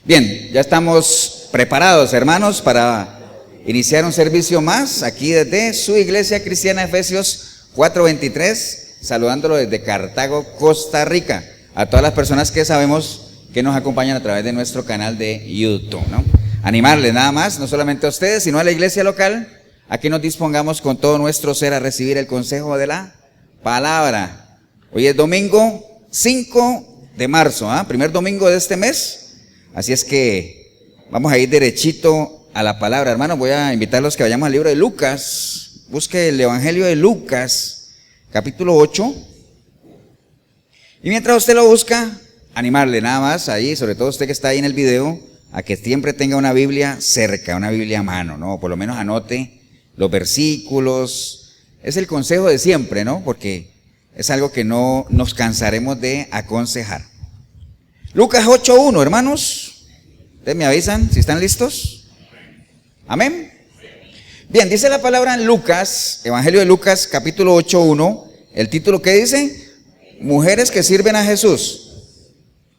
Bien, ya estamos preparados, hermanos, para iniciar un servicio más aquí desde su iglesia cristiana Efesios 4:23, saludándolo desde Cartago, Costa Rica, a todas las personas que sabemos que nos acompañan a través de nuestro canal de YouTube, ¿no? Animarles nada más, no solamente a ustedes, sino a la iglesia local, a que nos dispongamos con todo nuestro ser a recibir el consejo de la palabra. Hoy es domingo 5 de marzo, primer domingo de este mes. Así es que vamos a ir derechito a la palabra, hermano. Voy a invitarlos que vayamos al libro de Lucas. Busque el Evangelio de Lucas, capítulo 8. Y mientras usted lo busca, animarle nada más ahí, sobre todo usted que está ahí en el video, a que siempre tenga una Biblia cerca, una Biblia a mano, ¿no? Por lo menos anote los versículos. Es el consejo de siempre, ¿no? Porque es algo que no nos cansaremos de aconsejar. Lucas 8:1, hermanos. ¿Ustedes me avisan si están listos? Amén. Bien, dice la palabra en Lucas, Evangelio de Lucas, capítulo 8:1. El título que dice: Mujeres que sirven a Jesús.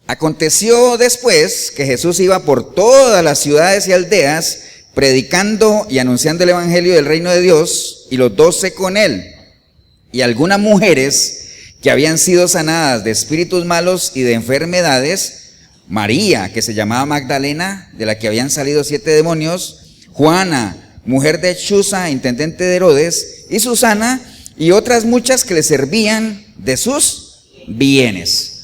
Aconteció después que Jesús iba por todas las ciudades y aldeas, predicando y anunciando el Evangelio del reino de Dios, y los 12 con él, y algunas mujeres que habían sido sanadas de espíritus malos y de enfermedades: María, que se llamaba Magdalena, de la que habían salido 7 demonios; Juana, mujer de Chuza, intendente de Herodes; y Susana, y otras muchas que le servían de sus bienes.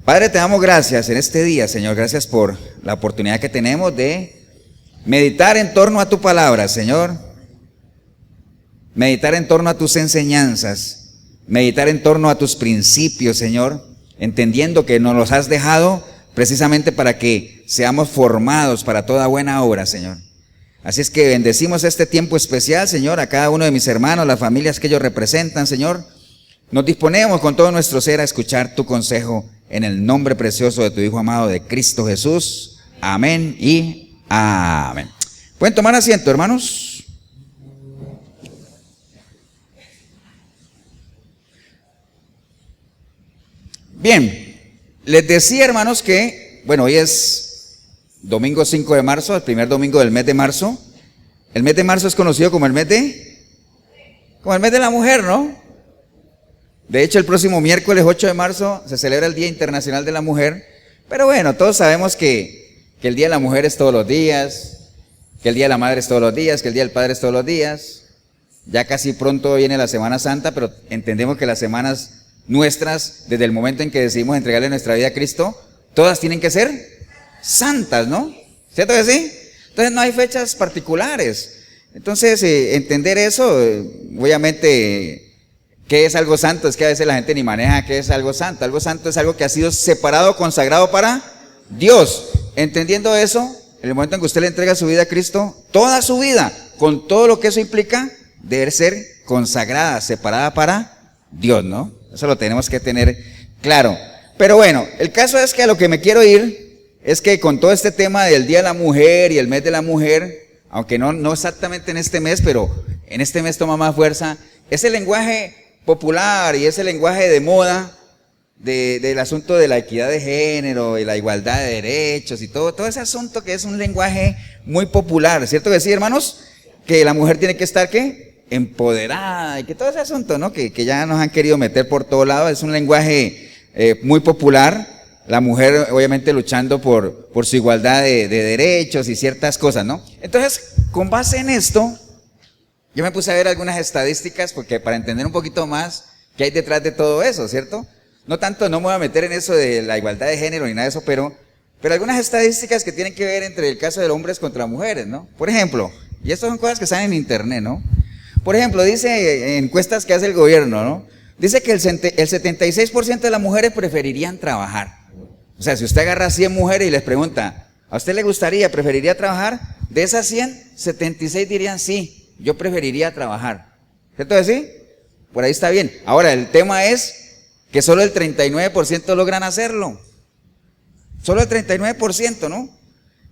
Padre, te damos gracias en este día, Señor. Gracias por la oportunidad que tenemos de meditar en torno a tu palabra, Señor. Meditar en torno a tus enseñanzas. Meditar en torno a tus principios, Señor, entendiendo que nos los has dejado precisamente para que seamos formados para toda buena obra, Señor. Así es que bendecimos este tiempo especial, Señor, a cada uno de mis hermanos, las familias que ellos representan, Señor. Nos disponemos con todo nuestro ser a escuchar tu consejo en el nombre precioso de tu Hijo amado, de Cristo Jesús. Amén y amén. ¿Pueden tomar asiento, hermanos? Bien, les decía, hermanos, que, bueno, hoy es domingo 5 de marzo, el primer domingo del mes de marzo. El mes de marzo es conocido como el mes de la mujer, ¿no? De hecho, el próximo miércoles 8 de marzo se celebra el Día Internacional de la Mujer. Pero bueno, todos sabemos que el Día de la Mujer es todos los días, que el Día de la Madre es todos los días, que el Día del Padre es todos los días. Ya casi pronto viene la Semana Santa, pero entendemos que las semanas nuestras, desde el momento en que decidimos entregarle nuestra vida a Cristo, todas tienen que ser santas, ¿no? ¿Cierto que sí? Entonces no hay fechas particulares. Entonces, entender eso, obviamente, ¿qué es algo santo? Es que a veces la gente ni maneja qué es algo santo. Algo santo es algo que ha sido separado, consagrado para Dios. Entendiendo eso, en el momento en que usted le entrega su vida a Cristo, toda su vida, con todo lo que eso implica, debe ser consagrada, separada para Dios, ¿no? Eso lo tenemos que tener claro. Pero bueno, el caso es que a lo que me quiero ir es que con todo este tema del Día de la Mujer y el mes de la mujer, aunque no exactamente en este mes, pero en este mes toma más fuerza, ese lenguaje popular y ese lenguaje de moda del asunto de la equidad de género y la igualdad de derechos y todo ese asunto que es un lenguaje muy popular, ¿cierto que sí, hermanos? Que la mujer tiene que estar, ¿qué? Empoderada, y que todo ese asunto, ¿no? Que ya nos han querido meter por todo lado. Es un lenguaje muy popular. La mujer obviamente luchando por su igualdad de derechos y ciertas cosas, ¿no? Entonces, con base en esto, yo me puse a ver algunas estadísticas, porque para entender un poquito más qué hay detrás de todo eso, ¿cierto? No tanto, no me voy a meter en eso de la igualdad de género ni nada de eso, pero algunas estadísticas que tienen que ver entre el caso de hombres contra mujeres, ¿no? Por ejemplo, y estas son cosas que están en internet, ¿no? Por ejemplo, dice encuestas que hace el gobierno, ¿no? Dice que el 76% de las mujeres preferirían trabajar. O sea, si usted agarra 100 mujeres y les pregunta, ¿a usted le gustaría, preferiría trabajar? De esas 100, 76 dirían sí, yo preferiría trabajar. ¿Cierto que sí? Por ahí está bien. Ahora, el tema es que solo el 39% logran hacerlo. Solo el 39%, ¿no?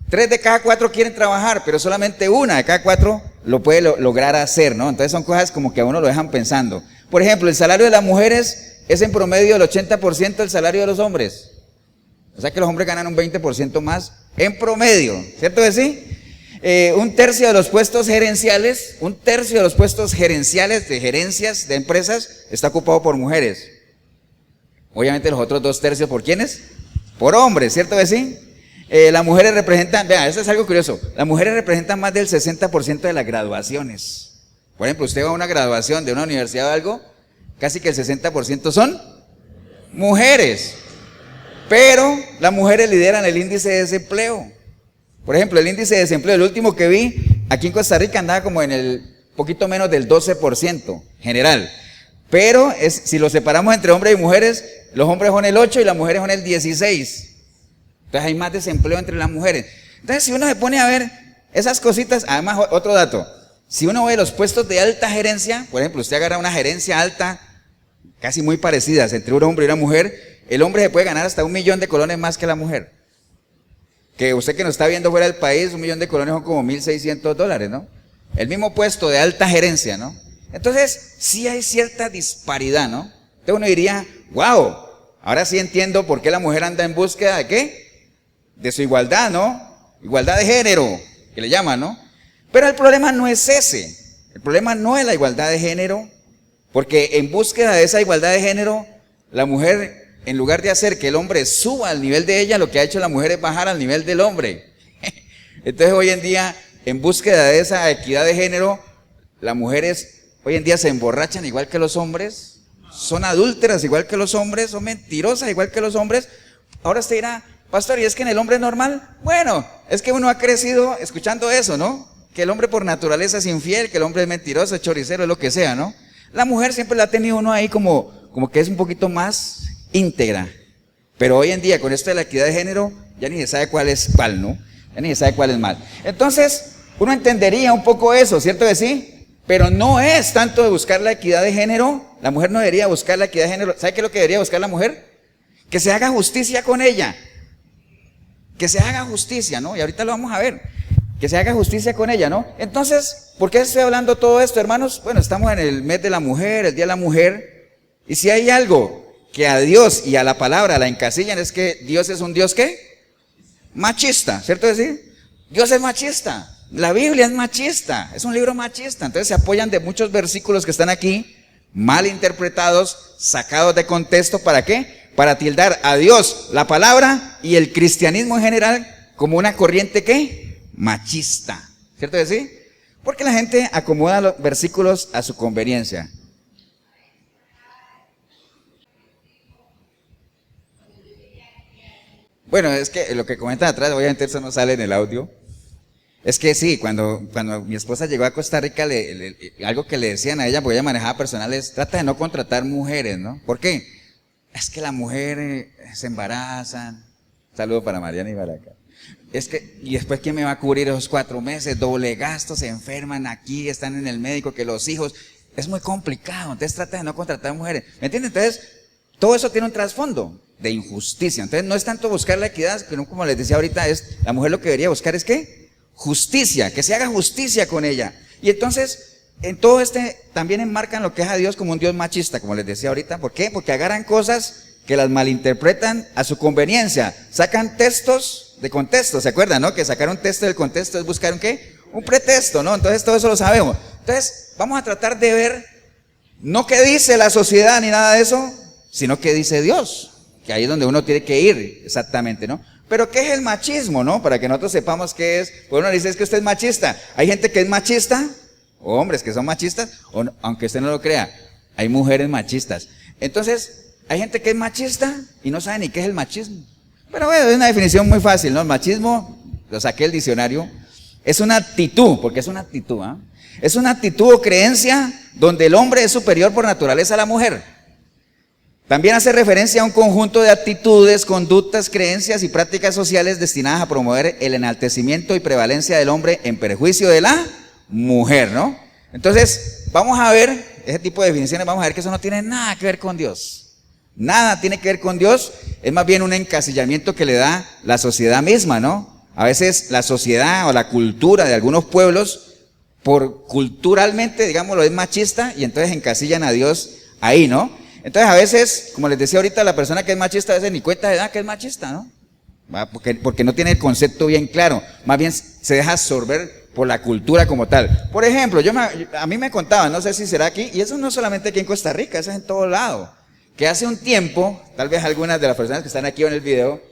3 de cada 4 quieren trabajar, pero solamente 1 de cada 4 lo puede lograr hacer, ¿no? Entonces son cosas como que a uno lo dejan pensando. Por ejemplo, el salario de las mujeres es en promedio el 80% del salario de los hombres. O sea que los hombres ganan un 20% más en promedio, ¿cierto que sí? Un tercio de los puestos gerenciales, de gerencias de empresas está ocupado por mujeres. Obviamente los otros 2/3, ¿por quiénes? Por hombres, ¿cierto que sí? Las mujeres representan, vean, eso es algo curioso, las mujeres representan más del 60% de las graduaciones. Por ejemplo, usted va a una graduación de una universidad o algo, casi que el 60% son mujeres. Pero las mujeres lideran el índice de desempleo. Por ejemplo, el índice de desempleo, el último que vi, aquí en Costa Rica andaba como en el poquito menos del 12% general. Pero si lo separamos entre hombres y mujeres, los hombres son el 8 y las mujeres son el 16. Entonces hay más desempleo entre las mujeres. Entonces si uno se pone a ver esas cositas, además otro dato, si uno ve los puestos de alta gerencia, por ejemplo, usted agarra una gerencia alta, casi muy parecidas entre un hombre y una mujer, el hombre se puede ganar hasta 1 millón de colones más que la mujer. Que usted que nos está viendo fuera del país, 1 millón de colones son como $1,600, ¿no? El mismo puesto de alta gerencia, ¿no? Entonces, sí hay cierta disparidad, ¿no? Entonces uno diría, wow, ahora sí entiendo por qué la mujer anda en búsqueda de ¿qué? De su igualdad, ¿no? Igualdad de género, que le llaman, ¿no? Pero el problema no es ese. El problema no es la igualdad de género, porque en búsqueda de esa igualdad de género, la mujer, en lugar de hacer que el hombre suba al nivel de ella, lo que ha hecho la mujer es bajar al nivel del hombre. Entonces hoy en día, en búsqueda de esa equidad de género, las mujeres hoy en día se emborrachan igual que los hombres, son adúlteras igual que los hombres, son mentirosas igual que los hombres. Ahora usted dirá, pastor, ¿y es que en el hombre es normal? Bueno, es que uno ha crecido escuchando eso, ¿no? Que el hombre por naturaleza es infiel, que el hombre es mentiroso, es choricero, es lo que sea, ¿no? La mujer siempre la ha tenido uno ahí como que es un poquito más íntegra. Pero hoy en día, con esto de la equidad de género, ya ni se sabe cuál es cuál, ¿no? Ya ni se sabe cuál es mal. Entonces, uno entendería un poco eso, ¿cierto que sí? Pero no es tanto de buscar la equidad de género. La mujer no debería buscar la equidad de género. ¿Sabe qué es lo que debería buscar la mujer? Que se haga justicia con ella. Que se haga justicia, ¿no? Y ahorita lo vamos a ver. Que se haga justicia con ella, ¿no? Entonces, ¿por qué estoy hablando todo esto, hermanos? Bueno, estamos en el mes de la mujer, el día de la mujer. Y si hay algo que a Dios y a la palabra la encasillan, es que Dios es un Dios, ¿qué? Machista, ¿cierto decir? Dios es machista. La Biblia es machista, es un libro machista. Entonces se apoyan de muchos versículos que están aquí, mal interpretados, sacados de contexto. ¿Para qué? Para tildar a Dios, la palabra y el cristianismo en general como una corriente, ¿qué? Machista, ¿cierto que sí? Porque la gente acomoda los versículos a su conveniencia. Bueno, es que lo que comentan atrás, obviamente eso no sale en el audio. Es que sí, cuando mi esposa llegó a Costa Rica, algo que le decían a ella, porque ella manejaba personales, trata de no contratar mujeres, ¿no? ¿Por qué? Es que las mujeres se embarazan. Saludo para Mariana y para acá. Es que, y después ¿quién me va a cubrir esos 4 meses? Doble gasto, se enferman aquí, están en el médico, que los hijos. Es muy complicado, entonces trata de no contratar mujeres. ¿Me entiendes? Entonces, todo eso tiene un trasfondo de injusticia. Entonces, no es tanto buscar la equidad, sino como les decía ahorita, la mujer lo que debería buscar es ¿qué? Justicia, que se haga justicia con ella. Y entonces, en todo también enmarcan lo que es a Dios como un Dios machista, como les decía ahorita. ¿Por qué? Porque agarran cosas que las malinterpretan a su conveniencia. Sacan textos de contexto, ¿se acuerdan, no? Que sacar un texto del contexto es buscar un ¿qué? Un pretexto, ¿no? Entonces todo eso lo sabemos. Entonces, vamos a tratar de ver, no qué dice la sociedad ni nada de eso, sino qué dice Dios. Que ahí es donde uno tiene que ir, exactamente, ¿no? Pero ¿qué es el machismo, no? Para que nosotros sepamos qué es. Pues uno dice, es que usted es machista. Hay gente que es machista, o hombres que son machistas, o no, aunque usted no lo crea, hay mujeres machistas. Entonces, hay gente que es machista y no sabe ni qué es el machismo. Pero bueno, es una definición muy fácil, ¿no? El machismo, lo saqué del diccionario, es una actitud, porque es una actitud, ¿ah? Es una actitud o creencia donde el hombre es superior por naturaleza a la mujer. También hace referencia a un conjunto de actitudes, conductas, creencias y prácticas sociales destinadas a promover el enaltecimiento y prevalencia del hombre en perjuicio de la mujer, ¿no? Entonces, vamos a ver, ese tipo de definiciones, vamos a ver que eso no tiene nada que ver con Dios. Nada tiene que ver con Dios, es más bien un encasillamiento que le da la sociedad misma, ¿no? A veces la sociedad o la cultura de algunos pueblos, culturalmente, digámoslo, es machista y entonces encasillan a Dios ahí, ¿no? Entonces a veces, como les decía ahorita, la persona que es machista a veces ni cuenta de edad que es machista, ¿no? ¿va? Porque no tiene el concepto bien claro, más bien se deja absorber por la cultura como tal. Por ejemplo, a mí me contaban, no sé si será aquí, y eso no solamente aquí en Costa Rica, eso es en todo lado, que hace un tiempo, tal vez algunas de las personas que están aquí en el video,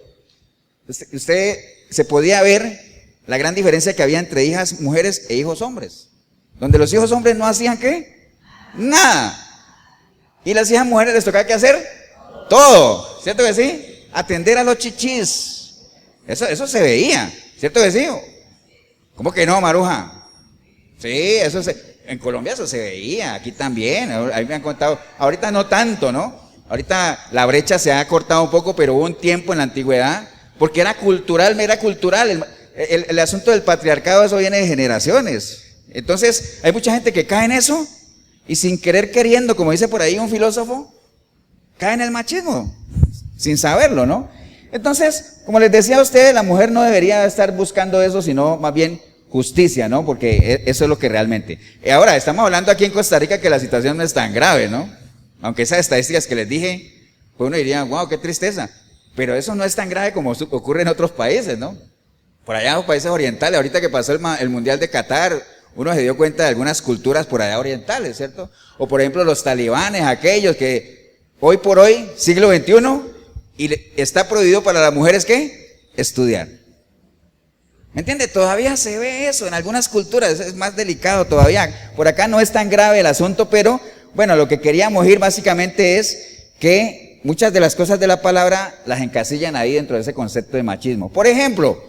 usted se podía ver la gran diferencia que había entre hijas mujeres e hijos hombres, donde los hijos hombres no hacían ¿qué? Nada, y las hijas mujeres les tocaba ¿qué hacer? Todo, ¿cierto que sí? Atender a los chichis, eso se veía, ¿cierto que sí? ¿Cómo que no, Maruja? Sí, en Colombia eso se veía, aquí también, ahí me han contado, ahorita no tanto, ¿no? Ahorita la brecha se ha cortado un poco, pero hubo un tiempo en la antigüedad, porque era cultural, el asunto del patriarcado, eso viene de generaciones. Entonces, hay mucha gente que cae en eso, y sin querer queriendo, como dice por ahí un filósofo, cae en el machismo, sin saberlo, ¿no? Entonces, como les decía a ustedes, la mujer no debería estar buscando eso, sino más bien justicia, ¿no? Porque eso es lo que realmente. Ahora, estamos hablando aquí en Costa Rica que la situación no es tan grave, ¿no? Aunque esas estadísticas que les dije, pues uno diría, wow, qué tristeza. Pero eso no es tan grave como ocurre en otros países, ¿no? Por allá en los países orientales, ahorita que pasó el Mundial de Qatar, uno se dio cuenta de algunas culturas por allá orientales, ¿cierto? O por ejemplo los talibanes, aquellos que hoy por hoy, siglo XXI, y está prohibido para las mujeres, ¿qué? Estudiar. ¿Me entiende? Todavía se ve eso en algunas culturas, es más delicado todavía. Por acá no es tan grave el asunto, pero bueno, lo que queríamos ir básicamente es que muchas de las cosas de la palabra las encasillan ahí dentro de ese concepto de machismo. Por ejemplo,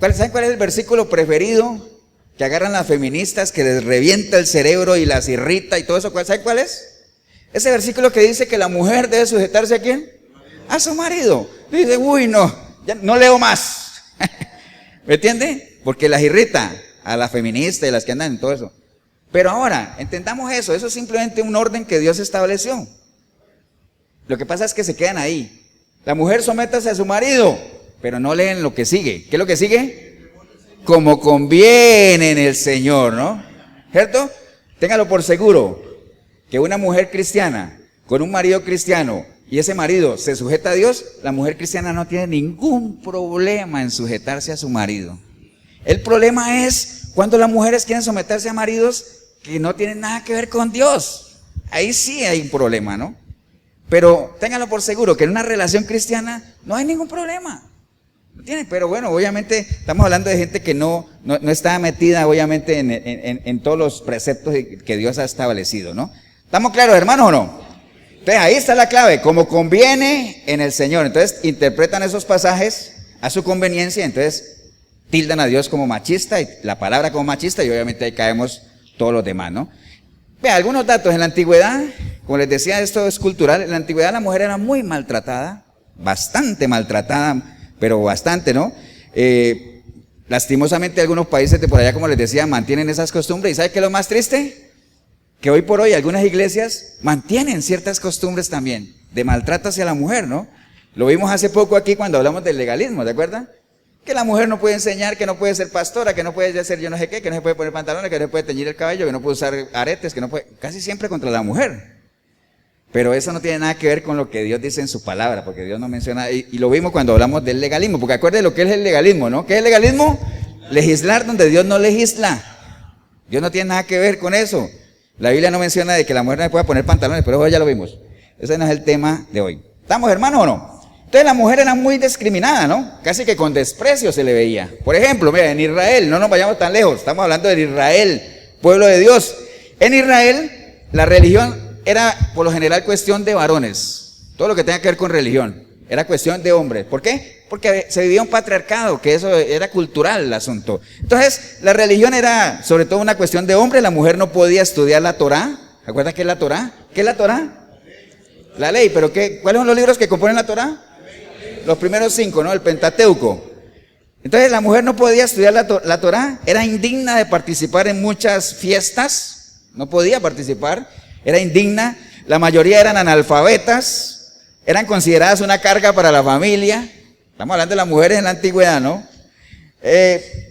¿saben cuál es el versículo preferido que agarran las feministas, que les revienta el cerebro y las irrita y todo eso? ¿Saben cuál es? Ese versículo que dice que la mujer debe sujetarse ¿a quién? A su marido. Dice, uy, no, ya no leo más. ¿Me entiende? Porque las irrita a las feministas y las que andan en todo eso. Pero ahora, entendamos eso es simplemente un orden que Dios estableció. Lo que pasa es que se quedan ahí. La mujer sométase a su marido, pero no leen lo que sigue. ¿Qué es lo que sigue? Como conviene en el Señor, ¿no? ¿Cierto? Téngalo por seguro, que una mujer cristiana con un marido cristiano y ese marido se sujeta a Dios, la mujer cristiana no tiene ningún problema en sujetarse a su marido. El problema es cuando las mujeres quieren someterse a maridos que no tienen nada que ver con Dios. Ahí sí hay un problema, ¿no? Pero ténganlo por seguro que en una relación cristiana no hay ningún problema. ¿Entienden? Pero bueno, obviamente estamos hablando de gente que no está metida obviamente en todos los preceptos que Dios ha establecido, ¿no? ¿Estamos claros, hermanos, o no? Entonces ahí está la clave, como conviene en el Señor. Entonces interpretan esos pasajes a su conveniencia, entonces tildan a Dios como machista y la palabra como machista, y obviamente ahí caemos todos los demás, ¿no? Vean, algunos datos. En la antigüedad, como les decía, esto es cultural. En la antigüedad la mujer era muy maltratada, bastante maltratada, pero bastante, ¿no? Lastimosamente algunos países de por allá, como les decía, mantienen esas costumbres. ¿Y sabe qué es lo más triste? Que hoy por hoy algunas iglesias mantienen ciertas costumbres también de maltrato hacia la mujer, ¿no? Lo vimos hace poco aquí cuando hablamos del legalismo, ¿de acuerdo? Que la mujer no puede enseñar, que no puede ser pastora, que no puede hacer yo no sé qué, que no se puede poner pantalones, que no se puede teñir el cabello, que no puede usar aretes, que no puede, casi siempre contra la mujer. Pero eso no tiene nada que ver con lo que Dios dice en su palabra, porque Dios no menciona, y lo vimos cuando hablamos del legalismo, porque acuérdense lo que es el legalismo, ¿no? ¿Qué es el legalismo? Legislar donde Dios no legisla. Dios no tiene nada que ver con eso. La Biblia no menciona de que la mujer no se pueda poner pantalones, pero eso ya lo vimos. Ese no es el tema de hoy. ¿Estamos, hermanos, o no? Entonces la mujer era muy discriminada, ¿no? Casi que con desprecio se le veía. Por ejemplo, mira, en Israel, no nos vayamos tan lejos, estamos hablando de Israel, pueblo de Dios. En Israel, la religión era por lo general cuestión de varones. Todo lo que tenga que ver con religión era cuestión de hombres. ¿Por qué? Porque se vivía un patriarcado, que eso era cultural el asunto. Entonces, la religión era sobre todo una cuestión de hombres. La mujer no podía estudiar la Torá. ¿Acuerdas qué es la Torá? ¿Qué es la Torá? La ley. ¿Pero cuáles son los libros que componen la Torá? Los primeros 5, ¿no? El Pentateuco. Entonces, la mujer no podía estudiar la Torá. Era indigna de participar en muchas fiestas. No podía participar. Era indigna. La mayoría eran analfabetas. Eran consideradas una carga para la familia. Estamos hablando de las mujeres en la antigüedad, ¿no?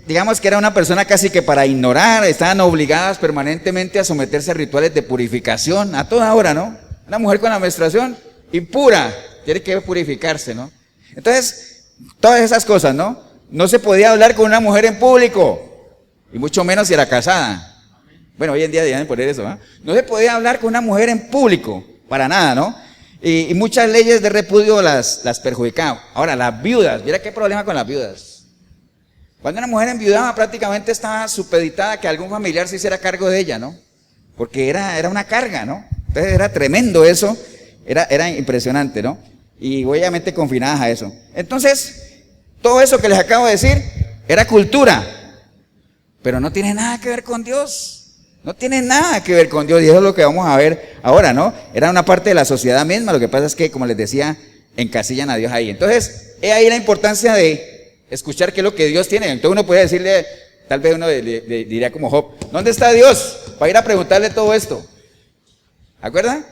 Digamos que era una persona casi que para ignorar, estaban obligadas permanentemente a someterse a rituales de purificación, a toda hora, ¿no? Una mujer con la menstruación impura, tiene que purificarse, ¿no? Entonces, todas esas cosas, ¿no? No se podía hablar con una mujer en público, y mucho menos si era casada. Bueno, hoy en día deben poner eso, ¿no? No se podía hablar con una mujer en público, para nada, ¿no? Y muchas leyes de repudio las perjudicaban. Ahora, las viudas, mira qué problema con las viudas. Cuando una mujer enviudaba, prácticamente estaba supeditada a que algún familiar se hiciera cargo de ella, ¿no? Porque era una carga, ¿no? Entonces era tremendo eso, era impresionante, ¿no? Y obviamente confinadas a eso. Entonces, todo eso que les acabo de decir era cultura, pero no tiene nada que ver con Dios. No tiene nada que ver con Dios, y eso es lo que vamos a ver ahora, ¿no? Era una parte de la sociedad misma, lo que pasa es que, como les decía, encasillan a Dios ahí. Entonces, he ahí la importancia de escuchar qué es lo que Dios tiene. Entonces uno puede decirle, tal vez uno le diría como Job, ¿dónde está Dios? Para ir a preguntarle todo esto. ¿Acuerdan?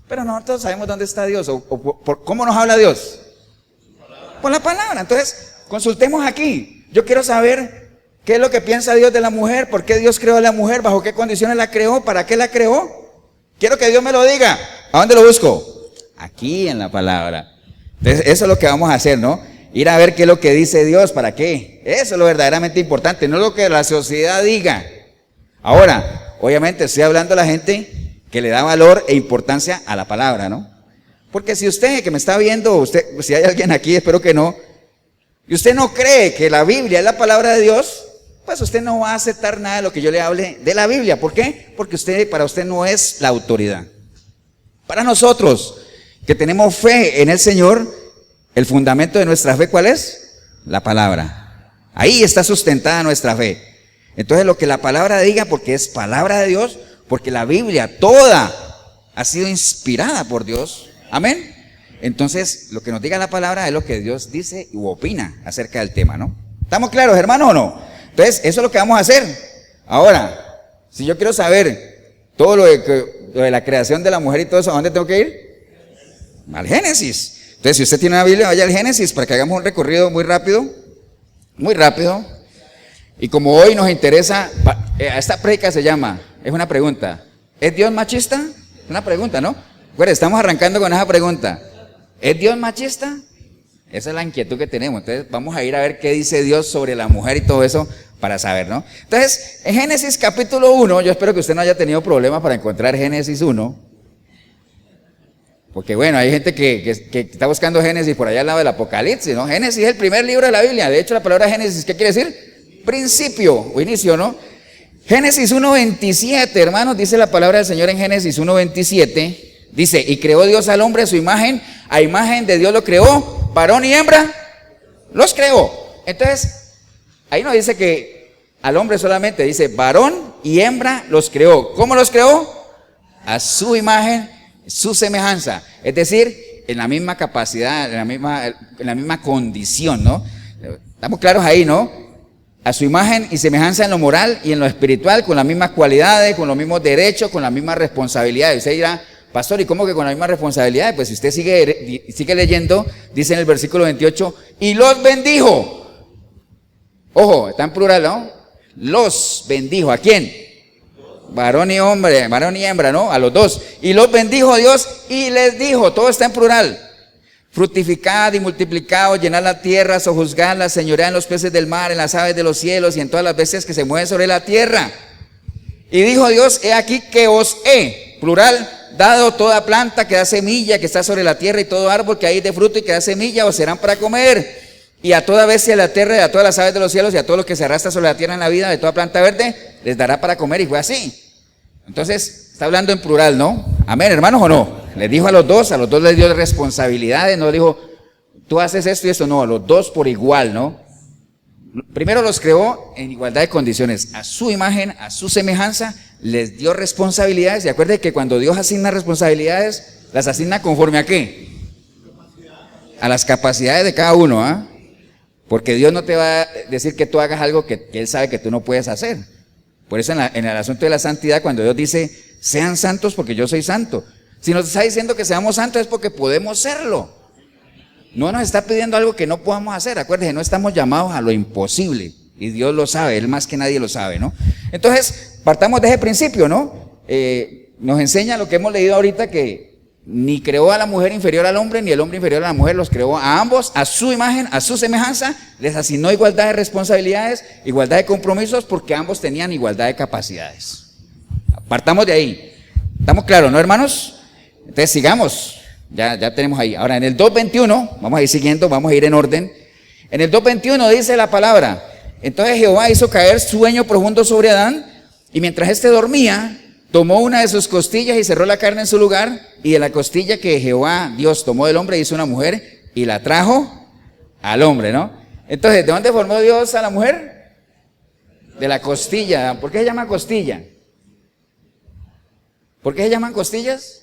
Pero nosotros sabemos dónde está Dios, ¿cómo nos habla Dios? Por la palabra. Entonces, consultemos aquí. Yo quiero saber qué es lo que piensa Dios de la mujer, por qué Dios creó a la mujer, bajo qué condiciones la creó, para qué la creó. Quiero que Dios me lo diga. ¿A dónde lo busco? Aquí en la palabra. Entonces, eso es lo que vamos a hacer, ¿no? Ir a ver qué es lo que dice Dios, ¿para qué? Eso es lo verdaderamente importante, no lo que la sociedad diga. Ahora, obviamente estoy hablando a la gente que le da valor e importancia a la palabra, ¿no? Porque si usted que me está viendo, usted, si hay alguien aquí, espero que no, y usted no cree que la Biblia es la palabra de Dios, pues usted no va a aceptar nada de lo que yo le hable de la Biblia. ¿Por qué? Porque para usted no es la autoridad. Para nosotros, que tenemos fe en el Señor, el fundamento de nuestra fe, ¿cuál es? La palabra. Ahí está sustentada nuestra fe. Entonces, lo que la palabra diga, porque es palabra de Dios, porque la Biblia toda ha sido inspirada por Dios. Amén. Entonces, lo que nos diga la palabra es lo que Dios dice u opina acerca del tema, ¿no? ¿Estamos claros, hermanos, o no? Entonces, eso es lo que vamos a hacer. Ahora, si yo quiero saber todo lo de la creación de la mujer y todo eso, ¿a dónde tengo que ir? Al Génesis. Entonces, si usted tiene una Biblia, vaya al Génesis para que hagamos un recorrido muy rápido. Muy rápido. Y como hoy nos interesa, esta prédica se llama, es una pregunta, ¿es Dios machista? Es una pregunta, ¿no? Bueno, estamos arrancando con esa pregunta. ¿Es Dios machista? Esa es la inquietud que tenemos. Entonces vamos a ir a ver qué dice Dios sobre la mujer y todo eso para saber, ¿no? Entonces, en Génesis capítulo 1, yo espero que usted no haya tenido problemas para encontrar Génesis 1. Porque bueno, hay gente que está buscando Génesis por allá al lado del Apocalipsis, ¿no? Génesis es el primer libro de la Biblia. De hecho, la palabra Génesis, ¿qué quiere decir? Principio o inicio, ¿no? Génesis 1:27, hermanos, dice la palabra del Señor en Génesis 1:27. Dice, y creó Dios al hombre a su imagen, a imagen de Dios lo creó, varón y hembra los creó. Entonces, ahí no dice que al hombre solamente, dice varón y hembra los creó. ¿Cómo los creó? A su imagen, su semejanza. Es decir, en la misma capacidad, en la misma condición, ¿no? Estamos claros ahí, ¿no? A su imagen y semejanza en lo moral y en lo espiritual, con las mismas cualidades, con los mismos derechos, con las mismas responsabilidades. Usted dirá, pastor, ¿y cómo que con las mismas responsabilidades? Pues si usted sigue leyendo, dice en el versículo 28, y los bendijo. Ojo, está en plural, ¿no? Los bendijo. ¿A quién? Varón y hombre, varón y hembra, ¿no? A los dos. Y los bendijo Dios y les dijo, todo está en plural. Fructificad y multiplicaos, llenad la tierra, sojuzgadla, señoread en los peces del mar, en las aves de los cielos y en todas las bestias que se mueven sobre la tierra. Y dijo Dios, he aquí que os he, plural, dado toda planta que da semilla, que está sobre la tierra, y todo árbol que hay de fruto y que da semilla, os serán para comer. Y a toda bestia de la tierra, y a todas las aves de los cielos, y a todo lo que se arrastra sobre la tierra en la vida, de toda planta verde, les dará para comer. Y fue así. Entonces, está hablando en plural, ¿no? Amén, hermanos, ¿o no? Les dijo a los dos les dio responsabilidades, no dijo, tú haces esto y esto, no, a los dos por igual, ¿no? Primero los creó en igualdad de condiciones, a su imagen, a su semejanza, les dio responsabilidades. Y acuérdense que cuando Dios asigna responsabilidades, las asigna conforme a ¿qué? A las capacidades de cada uno, ¿ah? Porque Dios no te va a decir que tú hagas algo que Él sabe que tú no puedes hacer. Por eso en el asunto de la santidad, cuando Dios dice, sean santos porque yo soy santo. Si nos está diciendo que seamos santos es porque podemos serlo. No nos está pidiendo algo que no podamos hacer. Acuérdense, no estamos llamados a lo imposible. Y Dios lo sabe, Él más que nadie lo sabe, ¿no? Entonces, partamos de ese principio, ¿no? Nos enseña lo que hemos leído ahorita, que Ni creó a la mujer inferior al hombre, ni el hombre inferior a la mujer, los creó a ambos, a su imagen, a su semejanza, les asignó igualdad de responsabilidades, igualdad de compromisos, porque ambos tenían igualdad de capacidades. Partamos de ahí. ¿Estamos claros, no, hermanos? Entonces sigamos, ya tenemos ahí. Ahora en el 2:21, vamos a ir siguiendo, vamos a ir en orden. En el 2:21 dice la palabra: entonces Jehová hizo caer sueño profundo sobre Adán, y mientras éste dormía, tomó una de sus costillas y cerró la carne en su lugar, y de la costilla que Jehová Dios tomó del hombre hizo una mujer y la trajo al hombre, ¿no? Entonces, ¿de dónde formó Dios a la mujer? De la costilla. ¿Por qué se llama costilla? ¿Por qué se llaman costillas?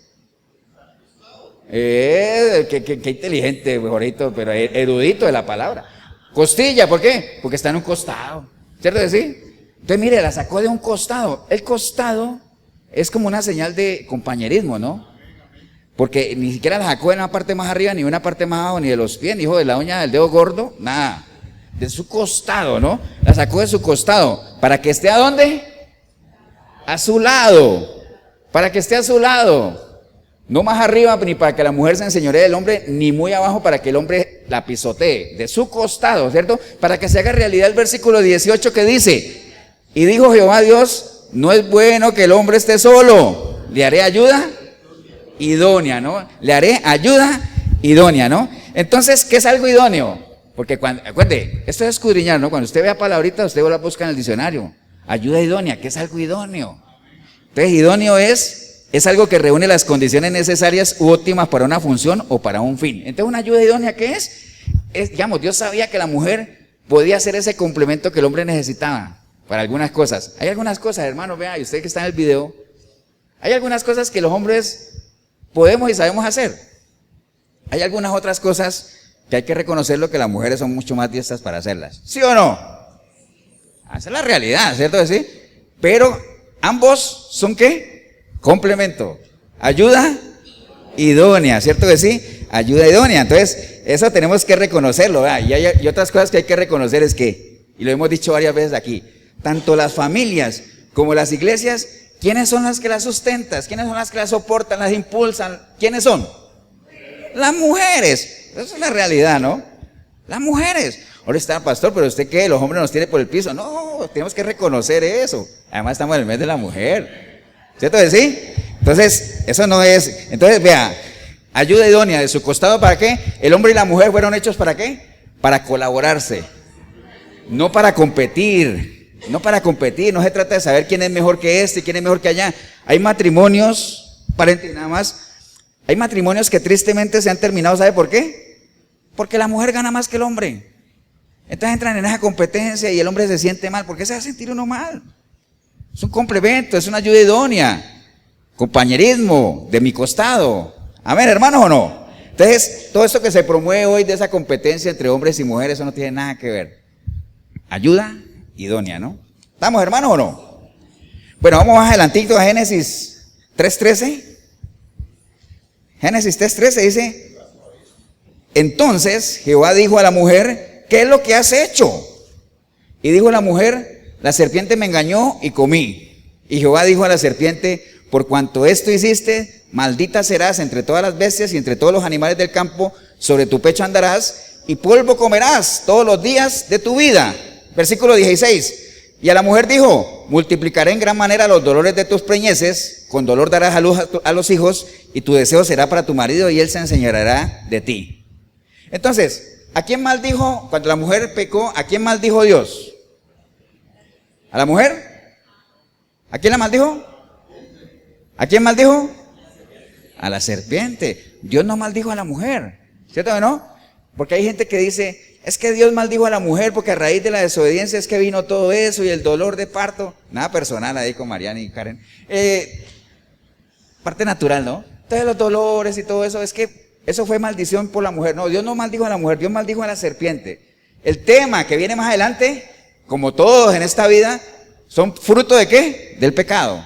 Qué inteligente, mejorito, pero erudito de la palabra. Costilla, ¿por qué? Porque está en un costado, ¿cierto que sí? Entonces, mire, la sacó de un costado. El costado es como una señal de compañerismo, ¿no? Porque ni siquiera la sacó de una parte más arriba, ni de una parte más abajo, ni de los pies, ni dijo de la uña del dedo gordo, nada. De su costado, ¿no? La sacó de su costado. ¿Para que esté a dónde? A su lado. Para que esté a su lado. No más arriba, ni para que la mujer se enseñoree del hombre, ni muy abajo para que el hombre la pisotee. De su costado, ¿cierto? Para que se haga realidad el versículo 18 que dice: y dijo Jehová Dios, no es bueno que el hombre esté solo, le haré ayuda idónea, ¿no? Le haré ayuda idónea, ¿no? Entonces, ¿qué es algo idóneo? Porque acuerde, esto es escudriñar, ¿no? Cuando usted vea palabrita, usted va a buscar en el diccionario. Ayuda idónea, ¿qué es algo idóneo? Entonces, idóneo es algo que reúne las condiciones necesarias u óptimas para una función o para un fin. Entonces, ¿una ayuda idónea qué es? Digamos, Dios sabía que la mujer podía hacer ese complemento que el hombre necesitaba para algunas cosas. Hay algunas cosas, hermano, vea, y usted que está en el video, hay algunas cosas que los hombres podemos y sabemos hacer. Hay algunas otras cosas que hay que reconocerlo, que las mujeres son mucho más diestras para hacerlas. ¿Sí o no? Esa es la realidad, ¿cierto que sí? Pero ambos son ¿qué? Complemento. Ayuda idónea, ¿cierto que sí? Ayuda idónea. Entonces, eso tenemos que reconocerlo, ¿verdad? Y otras cosas que hay que reconocer es que, y lo hemos dicho varias veces aquí, tanto las familias como las iglesias, ¿quiénes son las que las sustentan? ¿Quiénes son las que las soportan, las impulsan? ¿Quiénes son? Las mujeres. Esa es la realidad, ¿no? Las mujeres. Ahora está, pastor, pero usted qué, los hombres nos tienen por el piso. No, tenemos que reconocer eso. Además estamos en el mes de la mujer. ¿Cierto que sí? Entonces, eso no es. Entonces, vea, ayuda idónea de su costado, ¿para qué? El hombre y la mujer fueron hechos ¿para qué? Para colaborarse. No para competir. No para competir, no se trata de saber quién es mejor que este, quién es mejor que allá. Hay matrimonios, paréntesis nada más, hay matrimonios que tristemente se han terminado, ¿sabe por qué? Porque la mujer gana más que el hombre. Entonces entran en esa competencia y el hombre se siente mal. ¿Por qué se va a sentir uno mal? Es un complemento, es una ayuda idónea, compañerismo de mi costado. Amén, hermanos, ¿o no? Entonces, todo esto que se promueve hoy de esa competencia entre hombres y mujeres, eso no tiene nada que ver. Ayuda idónea, ¿no? ¿Estamos, hermanos, o no? Bueno, vamos más adelantito a Génesis 3:13. Génesis 3:13 dice: entonces Jehová dijo a la mujer, ¿qué es lo que has hecho? Y dijo la mujer, la serpiente me engañó y comí. Y Jehová dijo a la serpiente, por cuanto esto hiciste, maldita serás entre todas las bestias y entre todos los animales del campo, sobre tu pecho andarás y polvo comerás todos los días de tu vida. Versículo 16. Y a la mujer dijo, multiplicaré en gran manera los dolores de tus preñeces, con dolor darás a luz a los hijos, y tu deseo será para tu marido, y él se enseñoreará de ti. Entonces, ¿a quién maldijo cuando la mujer pecó? ¿A quién maldijo Dios? ¿A la mujer? ¿A quién la maldijo? ¿A quién maldijo? A la serpiente. Dios no maldijo a la mujer, ¿cierto o no? Porque hay gente que dice, es que Dios maldijo a la mujer porque a raíz de la desobediencia es que vino todo eso y el dolor de parto. Nada personal ahí con Mariana y Karen. Parte natural, ¿no? Entonces los dolores y todo eso, es que eso fue maldición por la mujer. No, Dios no maldijo a la mujer, Dios maldijo a la serpiente. El tema que viene más adelante, como todos en esta vida, son fruto de ¿qué? Del pecado.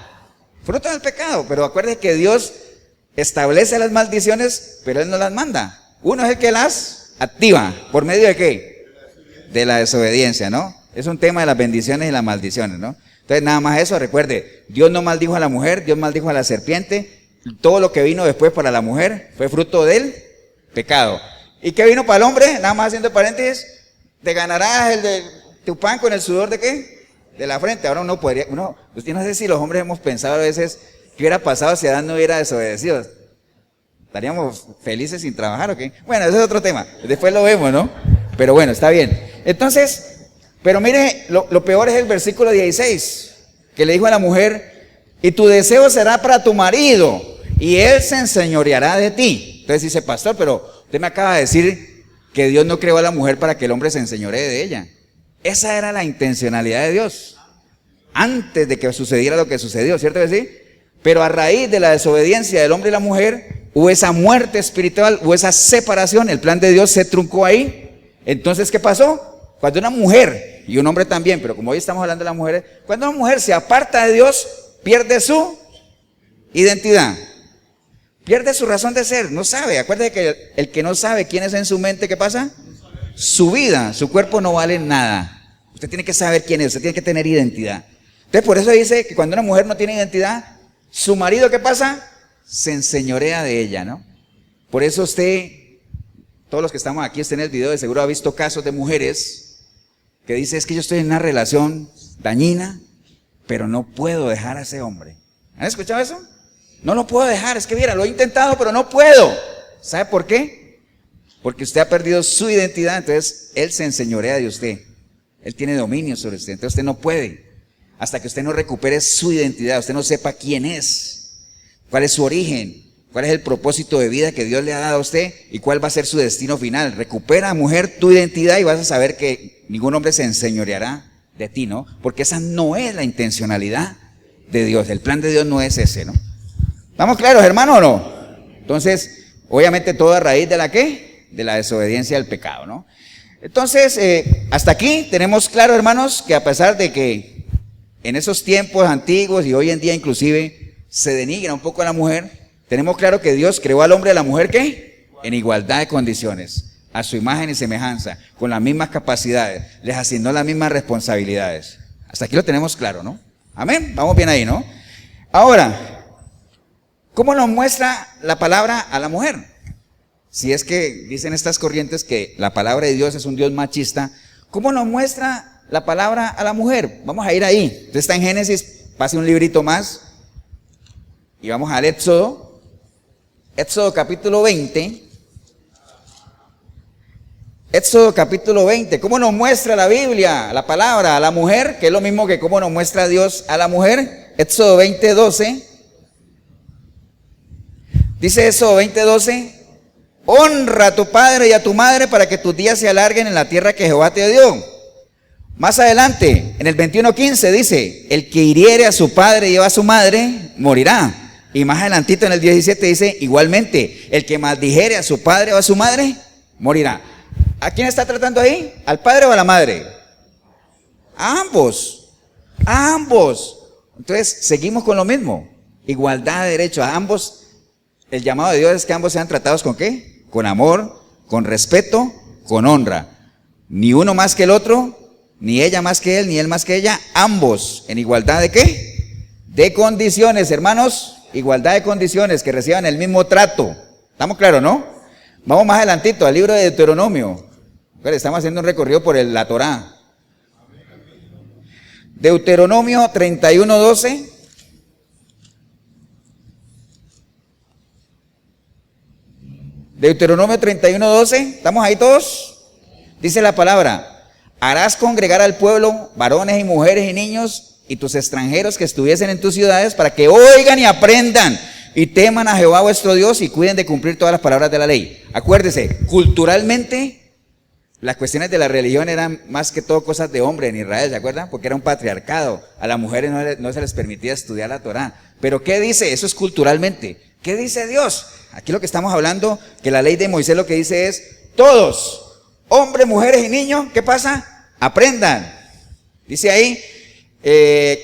Fruto del pecado, pero acuérdense que Dios establece las maldiciones, pero Él no las manda. Uno es el que las activa, ¿por medio de qué? De la desobediencia, ¿no? Es un tema de las bendiciones y las maldiciones, ¿no? Entonces nada más eso, recuerde, Dios no maldijo a la mujer, Dios maldijo a la serpiente, todo lo que vino después para la mujer fue fruto del pecado. ¿Y qué vino para el hombre? Nada más haciendo paréntesis, te ganarás tu pan con el sudor de ¿qué? De la frente. Ahora yo no sé si los hombres hemos pensado a veces qué hubiera pasado si Adán no hubiera desobedecido. ¿Estaríamos felices sin trabajar o qué? Bueno, ese es otro tema, después lo vemos, ¿no? Pero bueno, está bien. Entonces, pero mire, lo peor es el versículo 16, que le dijo a la mujer, y tu deseo será para tu marido, y él se enseñoreará de ti. Entonces dice, pastor, pero usted me acaba de decir que Dios no creó a la mujer para que el hombre se enseñoree de ella. Esa era la intencionalidad de Dios, antes de que sucediera lo que sucedió, ¿cierto que sí? Pero a raíz de la desobediencia del hombre y la mujer, hubo esa muerte espiritual, hubo esa separación, el plan de Dios se truncó ahí. Entonces, ¿qué pasó? Cuando una mujer, y un hombre también, pero como hoy estamos hablando de las mujeres, cuando una mujer se aparta de Dios, pierde su identidad, pierde su razón de ser, no sabe. Acuérdate que el que no sabe quién es en su mente, ¿qué pasa? Su vida, su cuerpo no vale nada. Usted tiene que saber quién es, usted tiene que tener identidad. Entonces, por eso dice que cuando una mujer no tiene identidad, su marido, ¿qué pasa? Se enseñorea de ella, ¿no? Por eso usted, todos los que estamos aquí, usted en el video de seguro ha visto casos de mujeres que dice, es que yo estoy en una relación dañina, pero no puedo dejar a ese hombre. ¿Han escuchado eso? No lo puedo dejar, es que mira, lo he intentado, pero no puedo. ¿Sabe por qué? Porque usted ha perdido su identidad, entonces él se enseñorea de usted. Él tiene dominio sobre usted, entonces usted no puede. Hasta que usted no recupere su identidad, usted no sepa quién es, cuál es su origen, cuál es el propósito de vida que Dios le ha dado a usted y cuál va a ser su destino final. Recupera, mujer, tu identidad y vas a saber que ningún hombre se enseñoreará de ti, ¿no? Porque esa no es la intencionalidad de Dios. El plan de Dios no es ese, ¿no? ¿Estamos claros, hermano, o no? Entonces, obviamente todo a raíz de la ¿qué? De la desobediencia al pecado, ¿no? Entonces, hasta aquí tenemos claro, hermanos, que a pesar de que en esos tiempos antiguos y hoy en día inclusive se denigra un poco a la mujer, tenemos claro que Dios creó al hombre y a la mujer ¿qué? En igualdad de condiciones, a su imagen y semejanza, con las mismas capacidades, les asignó las mismas responsabilidades. Hasta aquí lo tenemos claro, ¿no? Amén, vamos bien ahí, ¿no? Ahora, ¿cómo nos muestra la palabra a la mujer? Si es que dicen estas corrientes que la palabra de Dios es un Dios machista, ¿cómo nos muestra la palabra a la mujer? Vamos a ir ahí. Entonces está en Génesis, pase un librito más y vamos al Éxodo. Éxodo capítulo 20. Éxodo capítulo 20. ¿Cómo nos muestra la Biblia, la palabra a la mujer? Que es lo mismo que cómo nos muestra Dios a la mujer. Éxodo 20, 12. Dice Éxodo 20, 12. Honra a tu padre y a tu madre para que tus días se alarguen en la tierra que Jehová te dio. Más adelante, en el 21:15 dice, el que hiriere a su padre y a su madre, morirá. Y más adelantito en el 17 dice, igualmente, el que maldijere a su padre o a su madre, morirá. ¿A quién está tratando ahí? ¿Al padre o a la madre? A ambos. A ambos. Entonces, seguimos con lo mismo. Igualdad de derechos. A ambos, el llamado de Dios es que ambos sean tratados ¿con qué? Con amor, con respeto, con honra. Ni uno más que el otro, ni ella más que él, ni él más que ella, ambos en igualdad de ¿qué? De condiciones, hermanos, igualdad de condiciones, que reciban el mismo trato. ¿Estamos claros, no? Vamos más adelantito al libro de Deuteronomio. Estamos haciendo un recorrido por la Torá. Deuteronomio 31:12. Deuteronomio 31:12. ¿Estamos ahí todos? Dice la palabra: harás congregar al pueblo, varones y mujeres y niños, y tus extranjeros que estuviesen en tus ciudades, para que oigan y aprendan, y teman a Jehová vuestro Dios, y cuiden de cumplir todas las palabras de la ley. Acuérdese, culturalmente, las cuestiones de la religión eran más que todo cosas de hombre en Israel, ¿se acuerdan? Porque era un patriarcado, a las mujeres no se les permitía estudiar la Torá. Pero ¿qué dice? Eso es culturalmente. ¿Qué dice Dios? Aquí lo que estamos hablando, que la ley de Moisés lo que dice es, todos, hombres, mujeres y niños, ¿qué pasa? Aprendan. Dice ahí,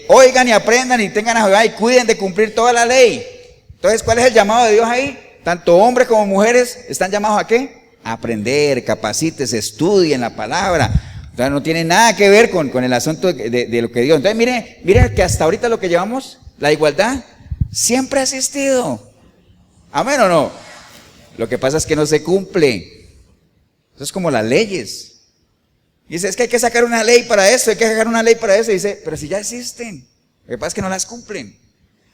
oigan y aprendan y tengan a Jehová y cuiden de cumplir toda la ley. Entonces, ¿cuál es el llamado de Dios ahí? Tanto hombres como mujeres están llamados ¿a qué? A aprender, capacítese, estudien la palabra. Entonces, no tiene nada que ver con el asunto de lo que Dios. Entonces, mire que hasta ahorita lo que llevamos, la igualdad, siempre ha existido. ¿Amén o no? Lo que pasa es que no se cumple. Eso es como las leyes. Dice, es que hay que sacar una ley para eso, hay que sacar una ley para eso. Y dice, pero si ya existen. Lo que pasa es que no las cumplen.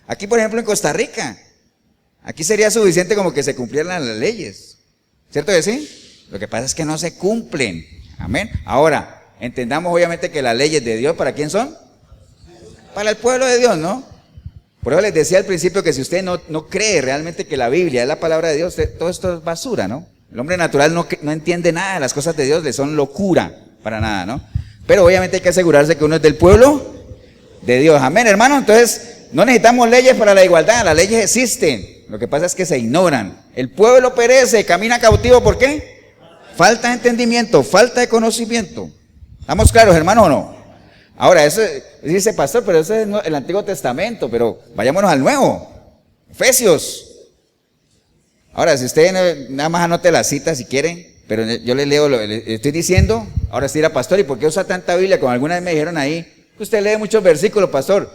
Aquí, por ejemplo, en Costa Rica, aquí sería suficiente como que se cumplieran las leyes. ¿Cierto que sí? Lo que pasa es que no se cumplen. Amén. Ahora, entendamos obviamente que las leyes de Dios, ¿para quién son? Para el pueblo de Dios, ¿no? Por eso les decía al principio que si usted no cree realmente que la Biblia es la palabra de Dios, todo esto es basura, ¿no? El hombre natural no entiende nada de las cosas de Dios, le son locura, para nada, ¿no? Pero obviamente hay que asegurarse que uno es del pueblo de Dios. Amén, hermano. Entonces, no necesitamos leyes para la igualdad, las leyes existen. Lo que pasa es que se ignoran. El pueblo perece, camina cautivo, ¿por qué? Falta de entendimiento, falta de conocimiento. ¿Estamos claros, hermano, o no? Ahora, eso dice pastor, pero eso es el Antiguo Testamento, pero vayámonos al Nuevo. Efesios. Ahora, si usted nada más anote la cita si quiere, pero yo le leo, le estoy diciendo, ahora sí era pastor, ¿y por qué usa tanta Biblia? Como alguna vez me dijeron ahí, usted lee muchos versículos, pastor.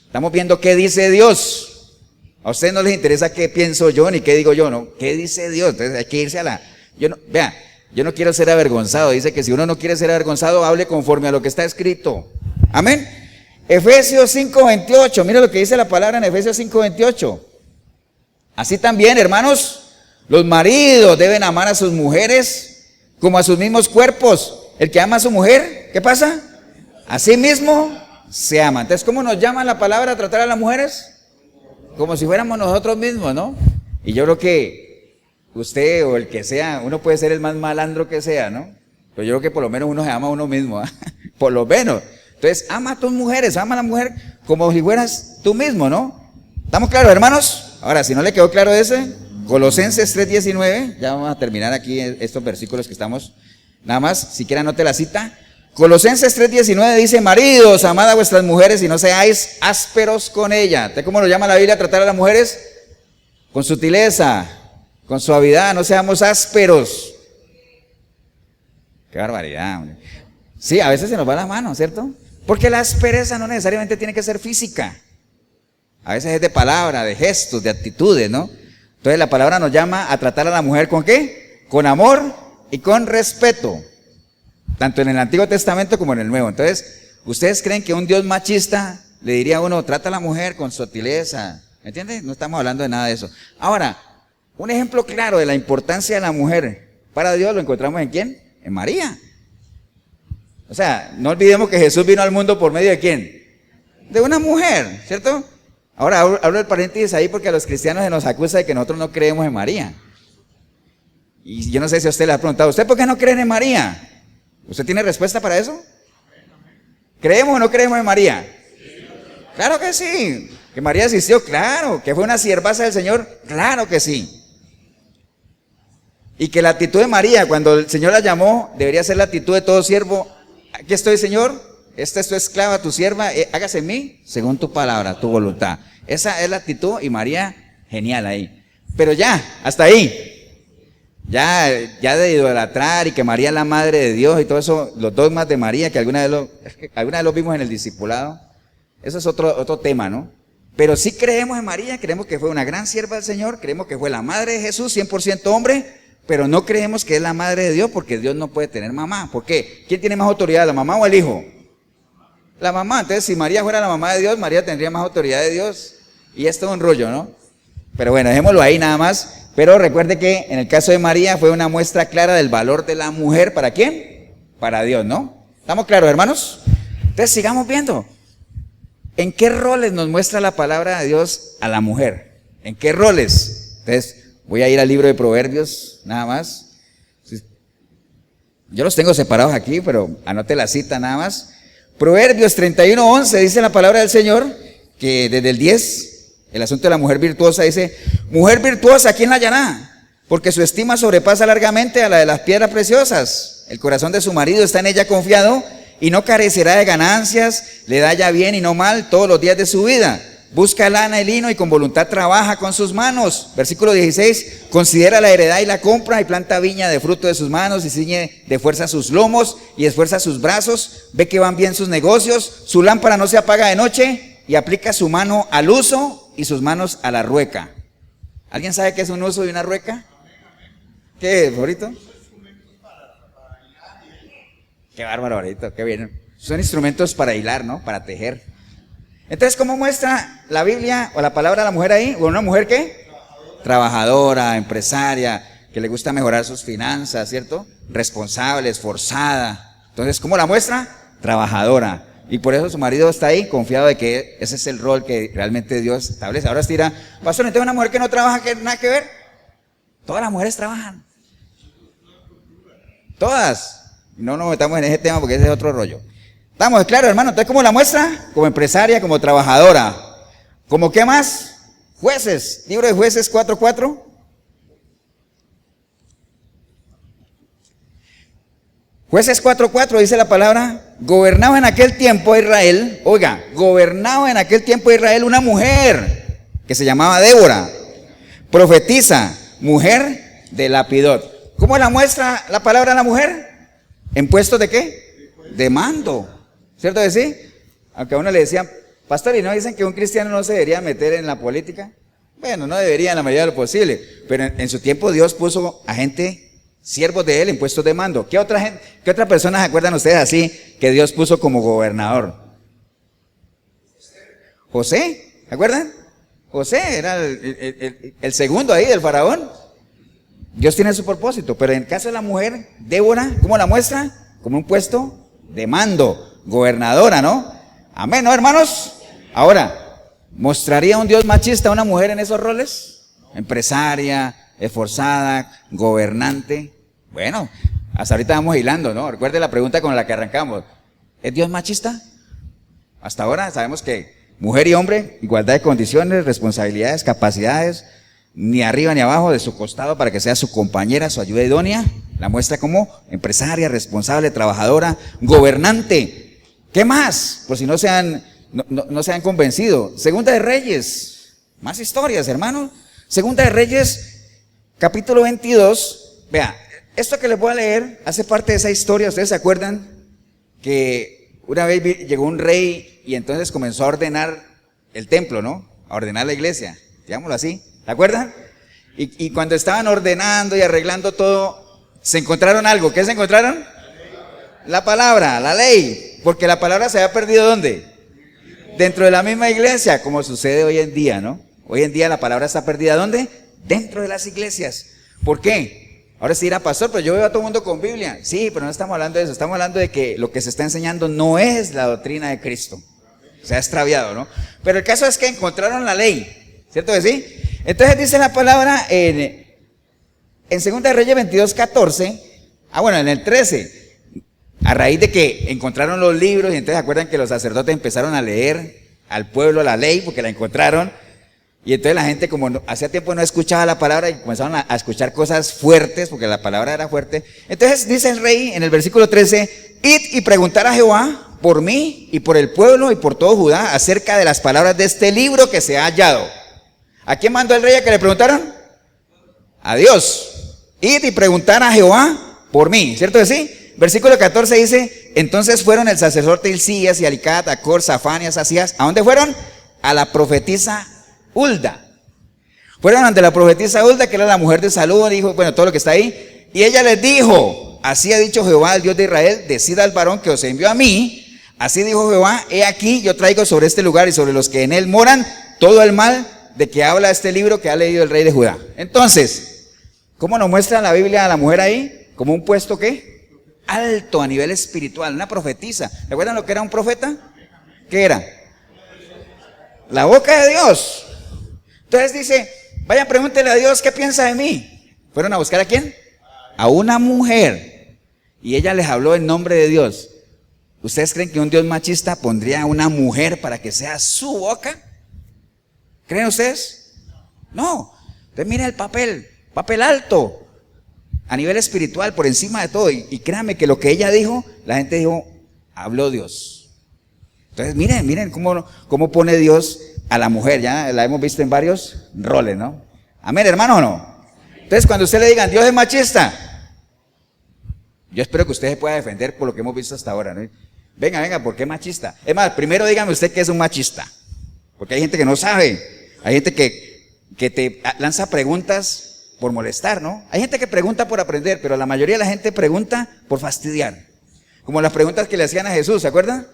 Estamos viendo qué dice Dios. A usted no les interesa qué pienso yo ni qué digo yo, ¿no? ¿Qué dice Dios? Entonces hay que irse a la... Yo no quiero ser avergonzado. Dice que si uno no quiere ser avergonzado, hable conforme a lo que está escrito. Amén. Efesios 5:28. Mira lo que dice la palabra en Efesios 5:28. Así también, hermanos, los maridos deben amar a sus mujeres como a sus mismos cuerpos. El que ama a su mujer, ¿qué pasa? Así mismo se ama. Entonces, ¿cómo nos llama la palabra a tratar a las mujeres? Como si fuéramos nosotros mismos, ¿no? Y yo creo que usted o el que sea, uno puede ser el más malandro que sea, ¿no? Pero yo creo que por lo menos uno se ama a uno mismo, ¿eh? Por lo menos. Entonces, ama a tus mujeres, ama a la mujer como si fueras tú mismo, ¿no? ¿Estamos claros, hermanos? Ahora, si no le quedó claro ese, Colosenses 3:19, ya vamos a terminar aquí estos versículos que estamos, nada más, si quieren anote la cita. Colosenses 3:19 dice, maridos, amad a vuestras mujeres y no seáis ásperos con ellas. ¿Usted cómo lo llama la Biblia tratar a las mujeres? Con sutileza, con suavidad, no seamos ásperos. Qué barbaridad, hombre. Sí, a veces se nos va la mano, ¿cierto? Porque la aspereza no necesariamente tiene que ser física. A veces es de palabra, de gestos, de actitudes, ¿no? Entonces la palabra nos llama a tratar a la mujer ¿con qué? Con amor y con respeto. Tanto en el Antiguo Testamento como en el Nuevo. Entonces, ¿ustedes creen que un Dios machista le diría a uno, trata a la mujer con sutileza? ¿Me entiendes? No estamos hablando de nada de eso. Ahora, un ejemplo claro de la importancia de la mujer para Dios lo encontramos ¿en quién? En María. O sea, no olvidemos que Jesús vino al mundo por medio de ¿quién? De una mujer, ¿cierto? Ahora hablo el paréntesis ahí porque a los cristianos se nos acusa de que nosotros no creemos en María. Y yo no sé si a usted le ha preguntado, ¿usted por qué no cree en María? ¿Usted tiene respuesta para eso? ¿Creemos o no creemos en María? Claro que sí. ¿Que María existió? Claro. ¿Que fue una siervaza del Señor? Claro que sí. Y que la actitud de María, cuando el Señor la llamó, debería ser la actitud de todo siervo. Aquí estoy, Señor, esta es tu esclava, tu sierva, hágase en mí según tu palabra, tu voluntad. Esa es la actitud y María, genial ahí. Pero ya, hasta ahí. Ya de idolatrar y que María es la madre de Dios y todo eso, los dogmas de María, que alguna vez los vimos en el discipulado. Eso es otro tema, ¿no? Pero sí creemos en María, creemos que fue una gran sierva del Señor, creemos que fue la madre de Jesús, 100% hombre, pero no creemos que es la madre de Dios porque Dios no puede tener mamá. ¿Por qué? ¿Quién tiene más autoridad, la mamá o el hijo? La mamá. Entonces, si María fuera la mamá de Dios, María tendría más autoridad de Dios. Y esto es un rollo, ¿no? Pero bueno, dejémoslo ahí nada más. Pero recuerde que en el caso de María fue una muestra clara del valor de la mujer. ¿Para quién? Para Dios, ¿no? ¿Estamos claros, hermanos? Entonces, sigamos viendo. ¿En qué roles nos muestra la palabra de Dios a la mujer? ¿En qué roles? Entonces, voy a ir al libro de Proverbios, nada más. Yo los tengo separados aquí, pero anote la cita nada más. Proverbios 31:11 dice la palabra del Señor, que desde el 10, el asunto de la mujer virtuosa dice, mujer virtuosa, ¿quién la hallará? Porque su estima sobrepasa largamente a la de las piedras preciosas. El corazón de su marido está en ella confiado y no carecerá de ganancias, le da ya bien y no mal todos los días de su vida. Busca lana y lino y con voluntad trabaja con sus manos. Versículo 16, considera la heredad y la compra y planta viña de fruto de sus manos y ciñe de fuerza sus lomos y esfuerza sus brazos. Ve que van bien sus negocios, su lámpara no se apaga de noche y aplica su mano al uso y sus manos a la rueca. ¿Alguien sabe qué es un uso de una rueca? ¿Qué es, favorito? Qué bárbaro, favorito, qué bien. Son instrumentos para hilar, ¿no? Para tejer. Entonces, ¿cómo muestra la Biblia o la palabra de la mujer ahí? ¿O una mujer qué? Trabajadora, empresaria, que le gusta mejorar sus finanzas, ¿cierto? Responsable, esforzada. Entonces, ¿cómo la muestra? Trabajadora. Y por eso su marido está ahí confiado de que ese es el rol que realmente Dios establece. Ahora se dirá, pastor, entonces una mujer que no trabaja, ¿qué nada que ver? Todas las mujeres trabajan. Todas. No nos metamos en ese tema porque ese es otro rollo. ¿Estamos claros, hermano? Entonces, ¿cómo la muestra? Como empresaria, como trabajadora. ¿Cómo qué más? Jueces. Libro de Jueces 4:4. Jueces 4:4 dice la palabra, gobernaba en aquel tiempo Israel, oiga, gobernaba en aquel tiempo Israel una mujer que se llamaba Débora, profetisa, mujer de Lapidot. ¿Cómo la muestra la palabra a la mujer? ¿En puestos de qué? De mando. ¿Cierto que sí? Aunque a uno le decían, pastor, ¿y no dicen que un cristiano no se debería meter en la política? Bueno, no debería en la medida de lo posible, pero en su tiempo Dios puso a gente, siervos de él, en puestos de mando. ¿Qué otra gente, qué otra persona se acuerdan ustedes así que Dios puso como gobernador? José, ¿se acuerdan? José era el segundo ahí del faraón. Dios tiene su propósito, pero en el caso de la mujer, Débora, ¿cómo la muestra? Como un puesto de mando. Gobernadora, ¿no? Amén, ¿no, hermanos? Ahora, ¿mostraría un Dios machista a una mujer en esos roles? Empresaria, esforzada, gobernante. Bueno, hasta ahorita vamos hilando, ¿no? Recuerde la pregunta con la que arrancamos. ¿Es Dios machista? Hasta ahora sabemos que mujer y hombre, igualdad de condiciones, responsabilidades, capacidades, ni arriba ni abajo de su costado para que sea su compañera, su ayuda idónea. La muestra como empresaria, responsable, trabajadora, gobernante. ¿Qué más? Por si no se han convencido. Segunda de Reyes. Más historias, hermano. Segunda de Reyes, capítulo 22. Vea, esto que les voy a leer hace parte de esa historia. ¿Ustedes se acuerdan que una vez llegó un rey y entonces comenzó a ordenar el templo, ¿no? A ordenar la iglesia, digámoslo así. ¿Se acuerdan? Y cuando estaban ordenando y arreglando todo, se encontraron algo. ¿Qué se encontraron? La palabra, la ley. Porque la palabra se había perdido ¿dónde? Dentro de la misma iglesia, como sucede hoy en día, ¿no? Hoy en día la palabra está perdida ¿dónde? Dentro de las iglesias. ¿Por qué? Ahora sí dirá, pastor, pero yo veo a todo el mundo con Biblia. Sí, pero no estamos hablando de eso. Estamos hablando de que lo que se está enseñando no es la doctrina de Cristo. Se ha extraviado, ¿no? Pero el caso es que encontraron la ley. ¿Cierto que sí? Entonces dice la palabra en 2 de Reyes 22:14. Bueno, en el 13. A raíz de que encontraron los libros y entonces se acuerdan que los sacerdotes empezaron a leer al pueblo la ley porque la encontraron. Y entonces la gente, como hacía tiempo no escuchaba la palabra, y comenzaron a escuchar cosas fuertes porque la palabra era fuerte. Entonces dice el rey en el versículo 13, id y preguntar a Jehová por mí y por el pueblo y por todo Judá acerca de las palabras de este libro que se ha hallado. ¿A quién mandó el rey a que le preguntaran? A Dios. Id y preguntar a Jehová por mí, ¿cierto que sí? Versículo 14 dice, entonces fueron el sacerdote Hilcías y Alicat, Acor, Safanias, Asías. ¿A dónde fueron? A la profetisa Hulda. Fueron ante la profetisa Hulda, que era la mujer de Salud, dijo, bueno, todo lo que está ahí. Y ella les dijo, así ha dicho Jehová, el Dios de Israel, decid al varón que os envió a mí. Así dijo Jehová, he aquí, yo traigo sobre este lugar y sobre los que en él moran todo el mal de que habla este libro que ha leído el rey de Judá. Entonces, ¿cómo nos muestra la Biblia a la mujer ahí? Como un puesto, ¿qué? Alto a nivel espiritual, una profetisa. ¿Recuerdan lo que era un profeta? ¿Qué era? La boca de Dios. Entonces dice, vayan, pregúntenle a Dios qué piensa de mí. ¿Fueron a buscar a quién? A una mujer. Y ella les habló en nombre de Dios. ¿Ustedes creen que un Dios machista pondría a una mujer para que sea su boca? ¿Creen ustedes? No. Entonces mira el papel alto. A nivel espiritual, por encima de todo. Y créanme que lo que ella dijo, la gente dijo, habló Dios. Entonces miren cómo pone Dios a la mujer. Ya la hemos visto en varios roles, ¿no? Amén, hermano, ¿o no? Entonces cuando usted le digan, Dios es machista, yo espero que usted se pueda defender por lo que hemos visto hasta ahora, ¿no? Venga, ¿por qué machista? Es más, primero dígame usted qué es un machista. Porque hay gente que no sabe. Hay gente que que te lanza preguntas por molestar, ¿no? Hay gente que pregunta por aprender, pero la mayoría de la gente pregunta por fastidiar. Como las preguntas que le hacían a Jesús, ¿se acuerdan?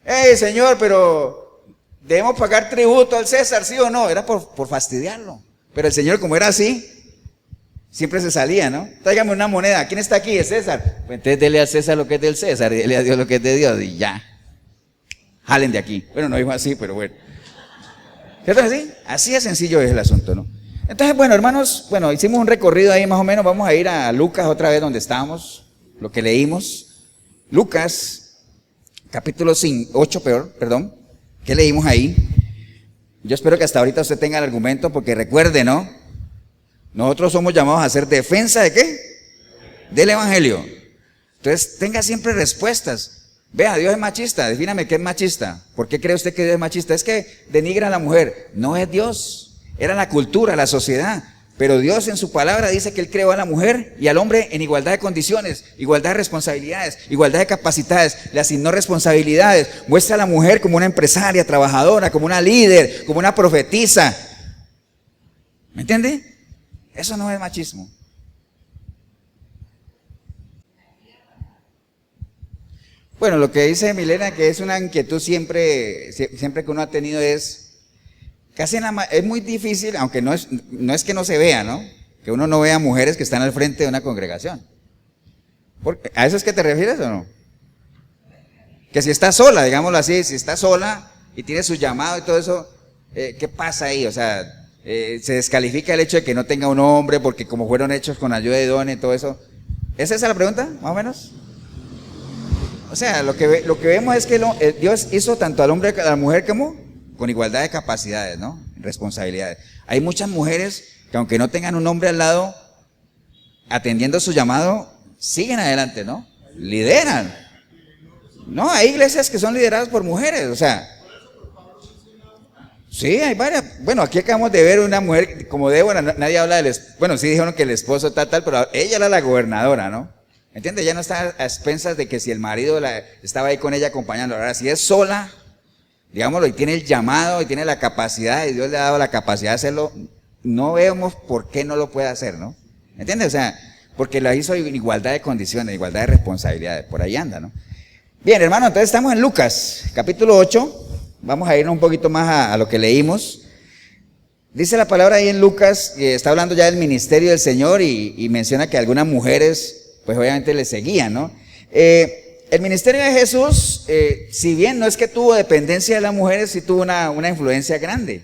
Hey, Señor, pero ¿debemos pagar tributo al César, sí o no? Era por fastidiarlo. Pero el Señor, como era así, siempre se salía, ¿no? Tráigame una moneda. ¿Quién está aquí? Es César. Pues entonces dele a César lo que es del César y dele a Dios lo que es de Dios y ya. Jalen de aquí. Bueno, no dijo así, pero bueno. ¿Cierto así? Así de sencillo es el asunto, ¿no? Entonces, bueno, hermanos, bueno, hicimos un recorrido ahí más o menos. Vamos a ir a Lucas otra vez donde estábamos, lo que leímos. Lucas, capítulo 8, perdón. ¿Qué leímos ahí? Yo espero que hasta ahorita usted tenga el argumento, porque recuerde, ¿no? Nosotros somos llamados a hacer defensa ¿de qué? Del evangelio. Entonces, tenga siempre respuestas. Vea, Dios es machista, defíname qué es machista. ¿Por qué cree usted que Dios es machista? Es que denigra a la mujer. No es Dios, era la cultura, la sociedad. Pero Dios en su palabra dice que Él creó a la mujer y al hombre en igualdad de condiciones, igualdad de responsabilidades, igualdad de capacidades, le asignó responsabilidades. Muestra a la mujer como una empresaria, trabajadora, como una líder, como una profetisa. ¿Me entiende? Eso no es machismo. Bueno, lo que dice Milena, que es una inquietud siempre que uno ha tenido es, es muy difícil, aunque no es que no se vea, ¿no? Que uno no vea mujeres que están al frente de una congregación. ¿A eso es que te refieres o no? Que si está sola, digámoslo así, si está sola y tiene su llamado y todo eso, ¿qué pasa ahí? O sea, se descalifica el hecho de que no tenga un hombre porque como fueron hechos con ayuda de dones y todo eso. ¿Es esa la pregunta, más o menos? O sea, lo que vemos es que Dios hizo tanto al hombre como a la mujer como con igualdad de capacidades, ¿no? Responsabilidades. Hay muchas mujeres que aunque no tengan un hombre al lado, atendiendo su llamado, siguen adelante, ¿no? Lideran. No, hay iglesias que son lideradas por mujeres, o sea. Sí, hay varias. Bueno, aquí acabamos de ver una mujer como Débora, nadie habla bueno, sí dijeron que el esposo tal, pero ella era la gobernadora, ¿no? ¿Entiendes? Ya no está a expensas de que si el marido estaba ahí con ella acompañando. Ahora, si es sola, digámoslo, y tiene el llamado y tiene la capacidad, y Dios le ha dado la capacidad de hacerlo, no vemos por qué no lo puede hacer, ¿no? ¿Entiendes? O sea, porque la hizo en igualdad de condiciones, igualdad de responsabilidades, por ahí anda, ¿no? Bien, hermano, entonces estamos en Lucas, capítulo 8, vamos a irnos un poquito más a lo que leímos. Dice la palabra ahí en Lucas, está hablando ya del ministerio del Señor y menciona que algunas mujeres pues obviamente le seguían, ¿no? El ministerio de Jesús, si bien no es que tuvo dependencia de las mujeres, sí tuvo una influencia grande.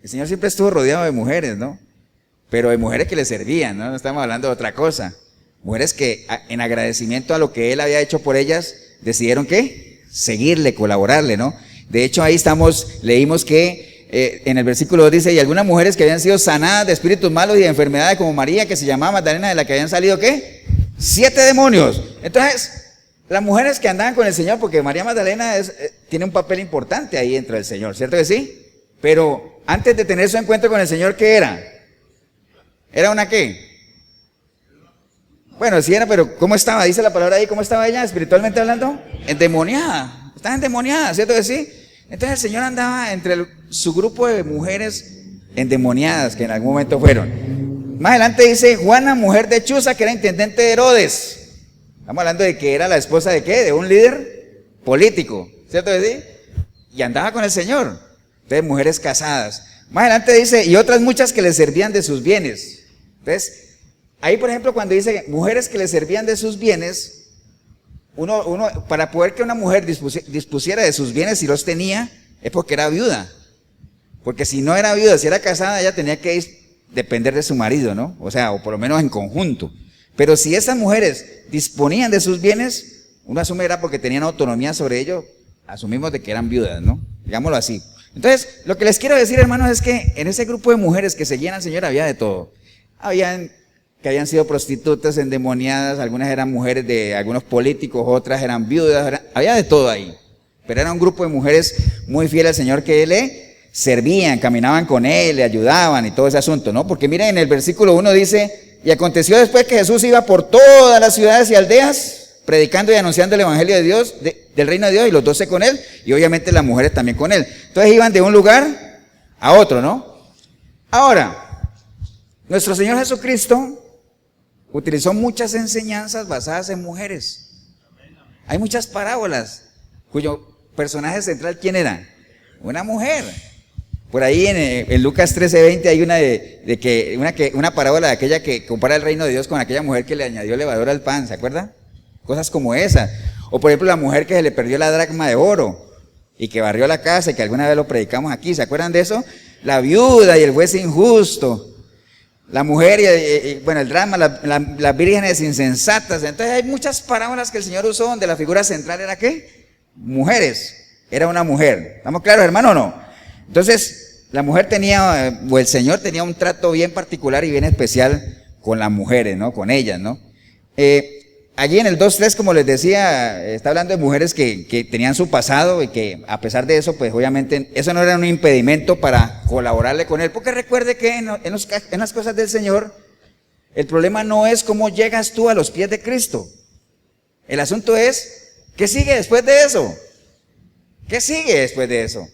El Señor siempre estuvo rodeado de mujeres, ¿no? Pero de mujeres que le servían, ¿no? No estamos hablando de otra cosa. Mujeres que en agradecimiento a lo que Él había hecho por ellas, decidieron ¿qué? Seguirle, colaborarle, ¿no? De hecho ahí leímos que en el versículo 2 dice, y algunas mujeres que habían sido sanadas de espíritus malos y de enfermedades como María, que se llamaba Magdalena, de la que habían salido ¿qué? 7 demonios. Entonces, las mujeres que andaban con el Señor, porque María Magdalena tiene un papel importante ahí dentro del Señor, ¿cierto que sí? Pero antes de tener su encuentro con el Señor, ¿qué era? ¿Era una qué? Bueno, sí era, pero ¿cómo estaba? Dice la palabra ahí, ¿cómo estaba ella espiritualmente hablando? Endemoniada. Estaba endemoniada, ¿cierto que sí? Entonces el Señor andaba entre su grupo de mujeres endemoniadas que en algún momento fueron. Más adelante dice Juana, mujer de Chuza, que era intendente de Herodes. Estamos hablando de que era la esposa de ¿qué? De un líder político, ¿cierto que sí? Y andaba con el Señor. Entonces mujeres casadas. Más adelante dice, y otras muchas que le servían de sus bienes. Entonces, ahí por ejemplo cuando dice mujeres que le servían de sus bienes, uno para poder que una mujer dispusiera de sus bienes si los tenía, es porque era viuda. Porque si no era viuda, si era casada, ella tenía que depender de su marido, ¿no? O sea, o por lo menos en conjunto. Pero si esas mujeres disponían de sus bienes, uno asume era porque tenían autonomía sobre ello, asumimos de que eran viudas, ¿no? Digámoslo así. Entonces, lo que les quiero decir, hermanos, es que en ese grupo de mujeres que seguían al Señor había de todo. Habían que habían sido prostitutas, endemoniadas, algunas eran mujeres de algunos políticos, otras eran viudas, había de todo ahí. Pero era un grupo de mujeres muy fieles al Señor que le servían, caminaban con Él, le ayudaban y todo ese asunto, ¿no? Porque miren, en el versículo 1 dice, y aconteció después que Jesús iba por todas las ciudades y aldeas, predicando y anunciando el evangelio de Dios, del reino de Dios, y los 12 con Él, y obviamente las mujeres también con Él. Entonces iban de un lugar a otro, ¿no? Ahora, nuestro Señor Jesucristo utilizó muchas enseñanzas basadas en mujeres. Hay muchas parábolas cuyo personaje central, ¿quién era? Una mujer. Por ahí en Lucas 13:20 hay una parábola de aquella que compara el reino de Dios con aquella mujer que le añadió levadura al pan, ¿se acuerda? Cosas como esa. O por ejemplo la mujer que se le perdió la dracma de oro y que barrió la casa y que alguna vez lo predicamos aquí, ¿se acuerdan de eso? La viuda y el juez injusto. La mujer y bueno, el drama, las vírgenes insensatas. Entonces hay muchas parábolas que el Señor usó donde la figura central era ¿qué? Mujeres. Era una mujer. ¿Estamos claros, hermano, o no? Entonces, la mujer tenía, o el Señor tenía un trato bien particular y bien especial con las mujeres, ¿no? Con ellas, ¿no? Allí en el 2:3, como les decía, está hablando de mujeres que tenían su pasado y que a pesar de eso, pues obviamente eso no era un impedimento para colaborarle con Él. Porque recuerde que en las cosas del Señor, el problema no es cómo llegas tú a los pies de Cristo. El asunto es, ¿qué sigue después de eso? ¿Qué sigue después de eso?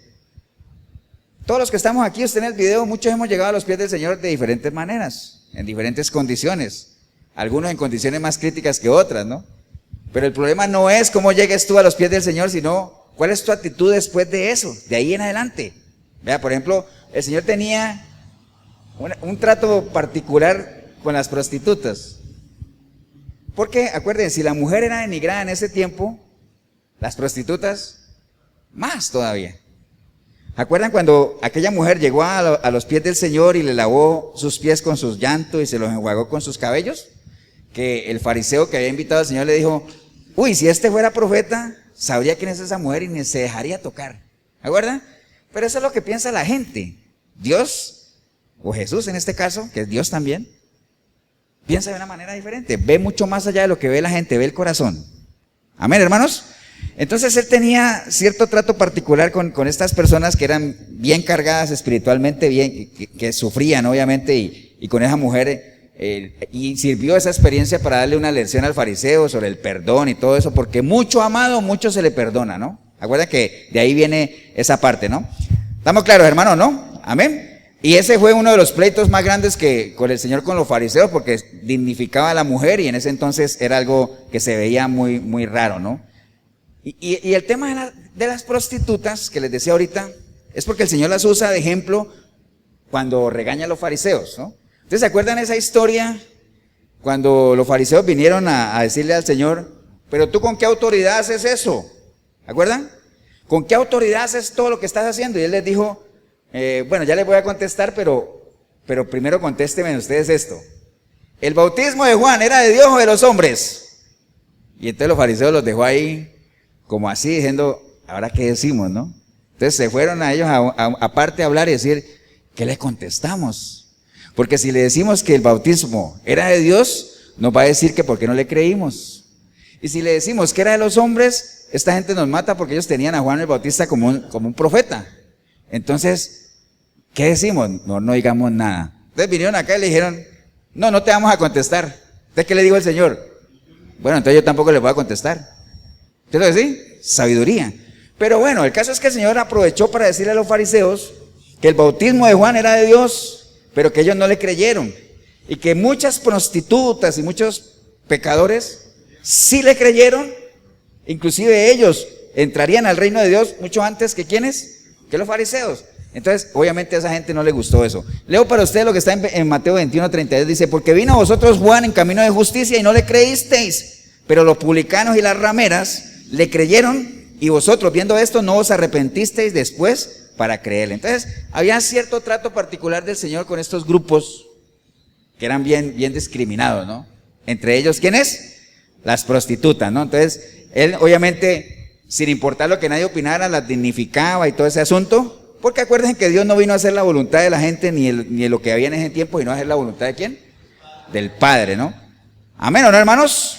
Todos los que estamos aquí, usted en el video, muchos hemos llegado a los pies del Señor de diferentes maneras, en diferentes condiciones. Algunos en condiciones más críticas que otras, ¿no? Pero el problema no es cómo llegues tú a los pies del Señor, sino cuál es tu actitud después de eso, de ahí en adelante. Vea, por ejemplo, el Señor tenía un trato particular con las prostitutas. Porque, acuérdense, si la mujer era denigrada en ese tiempo, las prostitutas, más todavía. ¿Acuerdan cuando aquella mujer llegó a los pies del Señor y le lavó sus pies con sus llantos y se los enjuagó con sus cabellos? Que el fariseo que había invitado al Señor le dijo, uy, si este fuera profeta, sabría quién es esa mujer y ni se dejaría tocar. ¿Acuerdan? Pero eso es lo que piensa la gente. Dios, o Jesús en este caso, que es Dios también, piensa de una manera diferente. Ve mucho más allá de lo que ve la gente, ve el corazón. Amén, hermanos. Entonces él tenía cierto trato particular con estas personas que eran bien cargadas espiritualmente, bien, que sufrían obviamente, y con esa mujer, y sirvió esa experiencia para darle una lección al fariseo sobre el perdón y todo eso, porque mucho amado, mucho se le perdona, ¿no? Acuerdan que de ahí viene esa parte, ¿no? ¿Estamos claros, hermanos, no? Amén. Y ese fue uno de los pleitos más grandes que con el Señor con los fariseos, porque dignificaba a la mujer y en ese entonces era algo que se veía muy, muy raro, ¿no? Y el tema de las prostitutas, que les decía ahorita, es porque el Señor las usa de ejemplo cuando regaña a los fariseos, ¿no? ¿Ustedes se acuerdan esa historia cuando los fariseos vinieron a decirle al Señor, pero tú con qué autoridad haces eso? ¿Acuerdan? ¿Con qué autoridad haces todo lo que estás haciendo? Y él les dijo, bueno, ya les voy a contestar, pero primero contéstenme ustedes esto. ¿El bautismo de Juan era de Dios o de los hombres? Y entonces los fariseos los dejó ahí como así, diciendo, ¿ahora qué decimos, no? Entonces se fueron a ellos aparte a hablar y decir, ¿qué les contestamos? Porque si le decimos que el bautismo era de Dios, nos va a decir que por qué no le creímos. Y si le decimos que era de los hombres, esta gente nos mata porque ellos tenían a Juan el Bautista como un profeta. Entonces, ¿qué decimos? No digamos nada. Entonces vinieron acá y le dijeron, no te vamos a contestar. ¿Entonces qué le dijo el Señor? Bueno, entonces yo tampoco le voy a contestar. ¿Usted lo dice? Sabiduría. Pero bueno, el caso es que el Señor aprovechó para decirle a los fariseos que el bautismo de Juan era de Dios, pero que ellos no le creyeron. Y que muchas prostitutas y muchos pecadores sí le creyeron. Inclusive ellos entrarían al reino de Dios mucho antes que ¿quiénes? Que los fariseos. Entonces, obviamente a esa gente no le gustó eso. Leo para ustedes lo que está en Mateo 21:32. Dice, porque vino a vosotros Juan en camino de justicia y no le creísteis, pero los publicanos y las rameras le creyeron, y vosotros viendo esto no os arrepentisteis después para creerle. Entonces, había cierto trato particular del Señor con estos grupos que eran bien discriminados, ¿no? Entre ellos, ¿quiénes? Las prostitutas, ¿no? Entonces, él obviamente, sin importar lo que nadie opinara, las dignificaba y todo ese asunto, porque acuérdense que Dios no vino a hacer la voluntad de la gente ni lo que había en ese tiempo, sino a hacer la voluntad de ¿quién? Del Padre, ¿no? Amén, ¿o no, hermanos?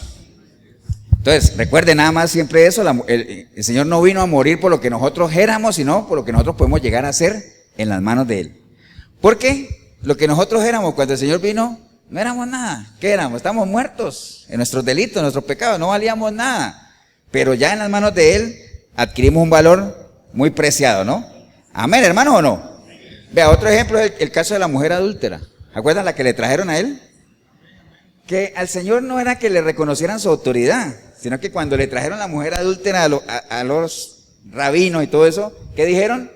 Entonces, recuerden nada más siempre eso, el Señor no vino a morir por lo que nosotros éramos, sino por lo que nosotros podemos llegar a ser en las manos de Él. Porque lo que nosotros éramos cuando el Señor vino, no éramos nada. ¿Qué éramos? Estamos muertos en nuestros delitos, en nuestros pecados, no valíamos nada. Pero ya en las manos de Él adquirimos un valor muy preciado, ¿no? Amén, hermanos, ¿o no? Vea, otro ejemplo es el caso de la mujer adúltera. ¿Acuerdan la que le trajeron a él? Que al Señor no era que le reconocieran su autoridad, sino que cuando le trajeron la mujer adúltera a los rabinos y todo eso, ¿qué dijeron?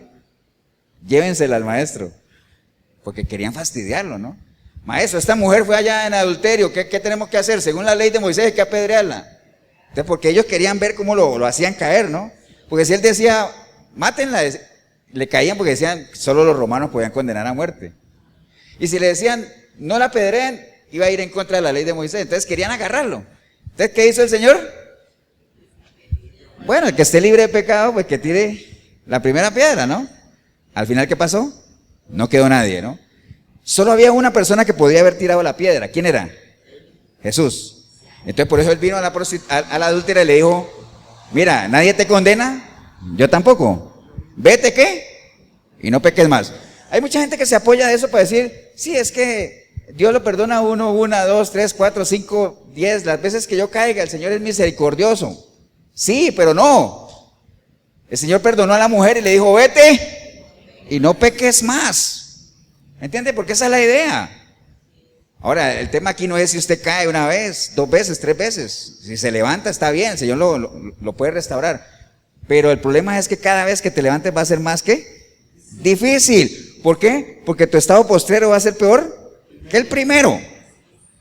Llévensela al maestro, porque querían fastidiarlo, ¿no? Maestro, esta mujer fue allá en adulterio, ¿qué tenemos que hacer? Según la ley de Moisés hay que apedrearla. Entonces, porque ellos querían ver cómo lo hacían caer, ¿no? Porque si él decía, mátenla, le caían porque decían, solo los romanos podían condenar a muerte. Y si le decían, no la apedreen, iba a ir en contra de la ley de Moisés. Entonces querían agarrarlo. Entonces, ¿qué hizo el Señor? Bueno, el que esté libre de pecado, pues que tire la primera piedra, ¿no? Al final, ¿qué pasó? No quedó nadie, ¿no? Solo había una persona que podía haber tirado la piedra. ¿Quién era? Jesús. Entonces, por eso él vino a la adúltera y le dijo, mira, nadie te condena, yo tampoco. Vete, ¿qué? Y no peques más. Hay mucha gente que se apoya de eso para decir, sí, es que Dios lo perdona a uno, 1, 2, 3, 4, 5, 10, las veces que yo caiga, el Señor es misericordioso. Sí, pero no. El Señor perdonó a la mujer y le dijo, vete y no peques más. ¿Me entiende? Porque esa es la idea. Ahora, el tema aquí no es si usted cae una vez, 2 veces, 3 veces. Si se levanta está bien, el Señor lo puede restaurar. Pero el problema es que cada vez que te levantes va a ser más que difícil. ¿Por qué? Porque tu estado postrero va a ser peor que el primero.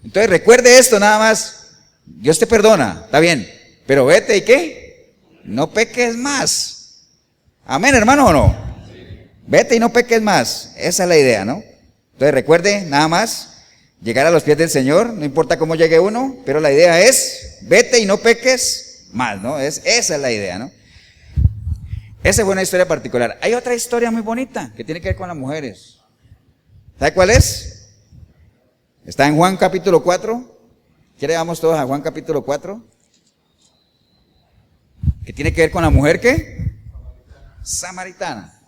Entonces recuerde esto nada más. Dios te perdona, está bien. Pero vete y ¿qué? No peques más. Amén, hermano, ¿o no? Vete y no peques más. Esa es la idea, ¿no? Entonces recuerde nada más llegar a los pies del Señor, no importa cómo llegue uno, pero la idea es vete y no peques más, ¿no? Esa es la idea, ¿no? Esa es una historia particular. Hay otra historia muy bonita que tiene que ver con las mujeres. ¿Sabe cuál es? Está en Juan capítulo 4. ¿Quiere vamos todos a Juan capítulo 4? Que tiene que ver con la mujer ¿qué? Samaritana.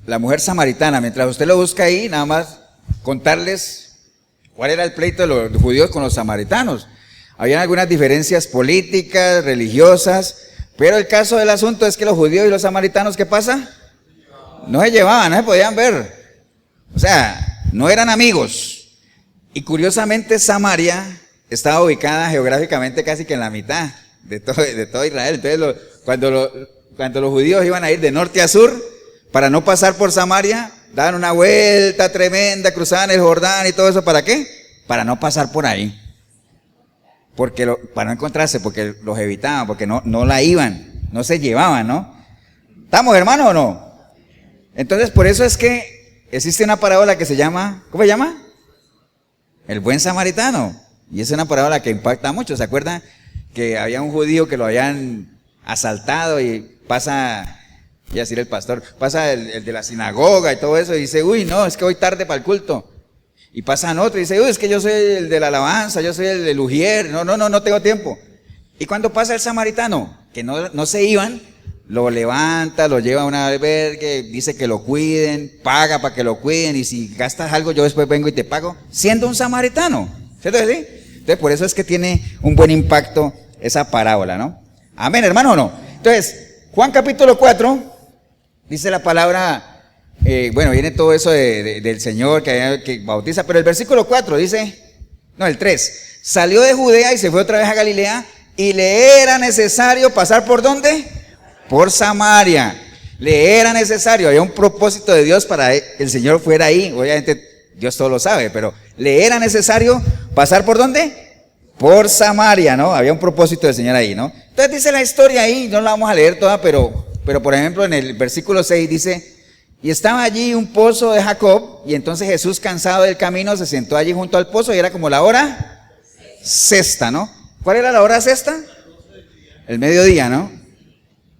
La mujer samaritana. Mientras usted lo busca ahí, nada más contarles cuál era el pleito de los judíos con los samaritanos. Habían algunas diferencias políticas, religiosas, pero el caso del asunto es que los judíos y los samaritanos, ¿qué pasa? No se llevaban, no se podían ver. O sea, no eran amigos. Y curiosamente Samaria estaba ubicada geográficamente casi que en la mitad de todo Israel. Entonces cuando los judíos iban a ir de norte a sur, para no pasar por Samaria, daban una vuelta tremenda, cruzaban el Jordán y todo eso, ¿para qué? Para no pasar por ahí. Para no encontrarse, porque los evitaban, porque no la iban, no se llevaban, ¿no? ¿Estamos, hermanos, o no? Entonces, por eso es que existe una parábola que se llama, ¿cómo se llama? El buen samaritano. Y es una parábola que impacta mucho. ¿Se acuerdan que había un judío que lo habían asaltado y pasa, voy a decir el pastor, pasa el de la sinagoga y todo eso y dice, uy, no, es que voy tarde para el culto? Y pasan otro y dice, uy, es que yo soy el de la alabanza, yo soy el de Ujier, no tengo tiempo. Y cuando pasa el samaritano, que no se iban, lo levanta, lo lleva a un albergue, dice que lo cuiden, paga para que lo cuiden, y si gastas algo yo después vengo y te pago, siendo un samaritano, ¿cierto que sí? Entonces por eso es que tiene un buen impacto esa parábola, ¿no? Amén, hermano, ¿o no? Entonces, Juan capítulo 4, dice la palabra... bueno, viene todo eso del Señor que bautiza, pero el versículo 4 dice, no, el 3, salió de Judea y se fue otra vez a Galilea y le era necesario pasar ¿por dónde? Por Samaria. Le era necesario, había un propósito de Dios para que el Señor fuera ahí, obviamente Dios todo lo sabe, pero le era necesario pasar ¿por dónde? Por Samaria, ¿no? Había un propósito del Señor ahí, ¿no? Entonces dice la historia ahí, no la vamos a leer toda, pero por ejemplo en el versículo 6 dice... Y estaba allí un pozo de Jacob, y entonces Jesús, cansado del camino, se sentó allí junto al pozo, y era como la hora sexta, ¿no? ¿Cuál era la hora sexta? El mediodía, ¿no?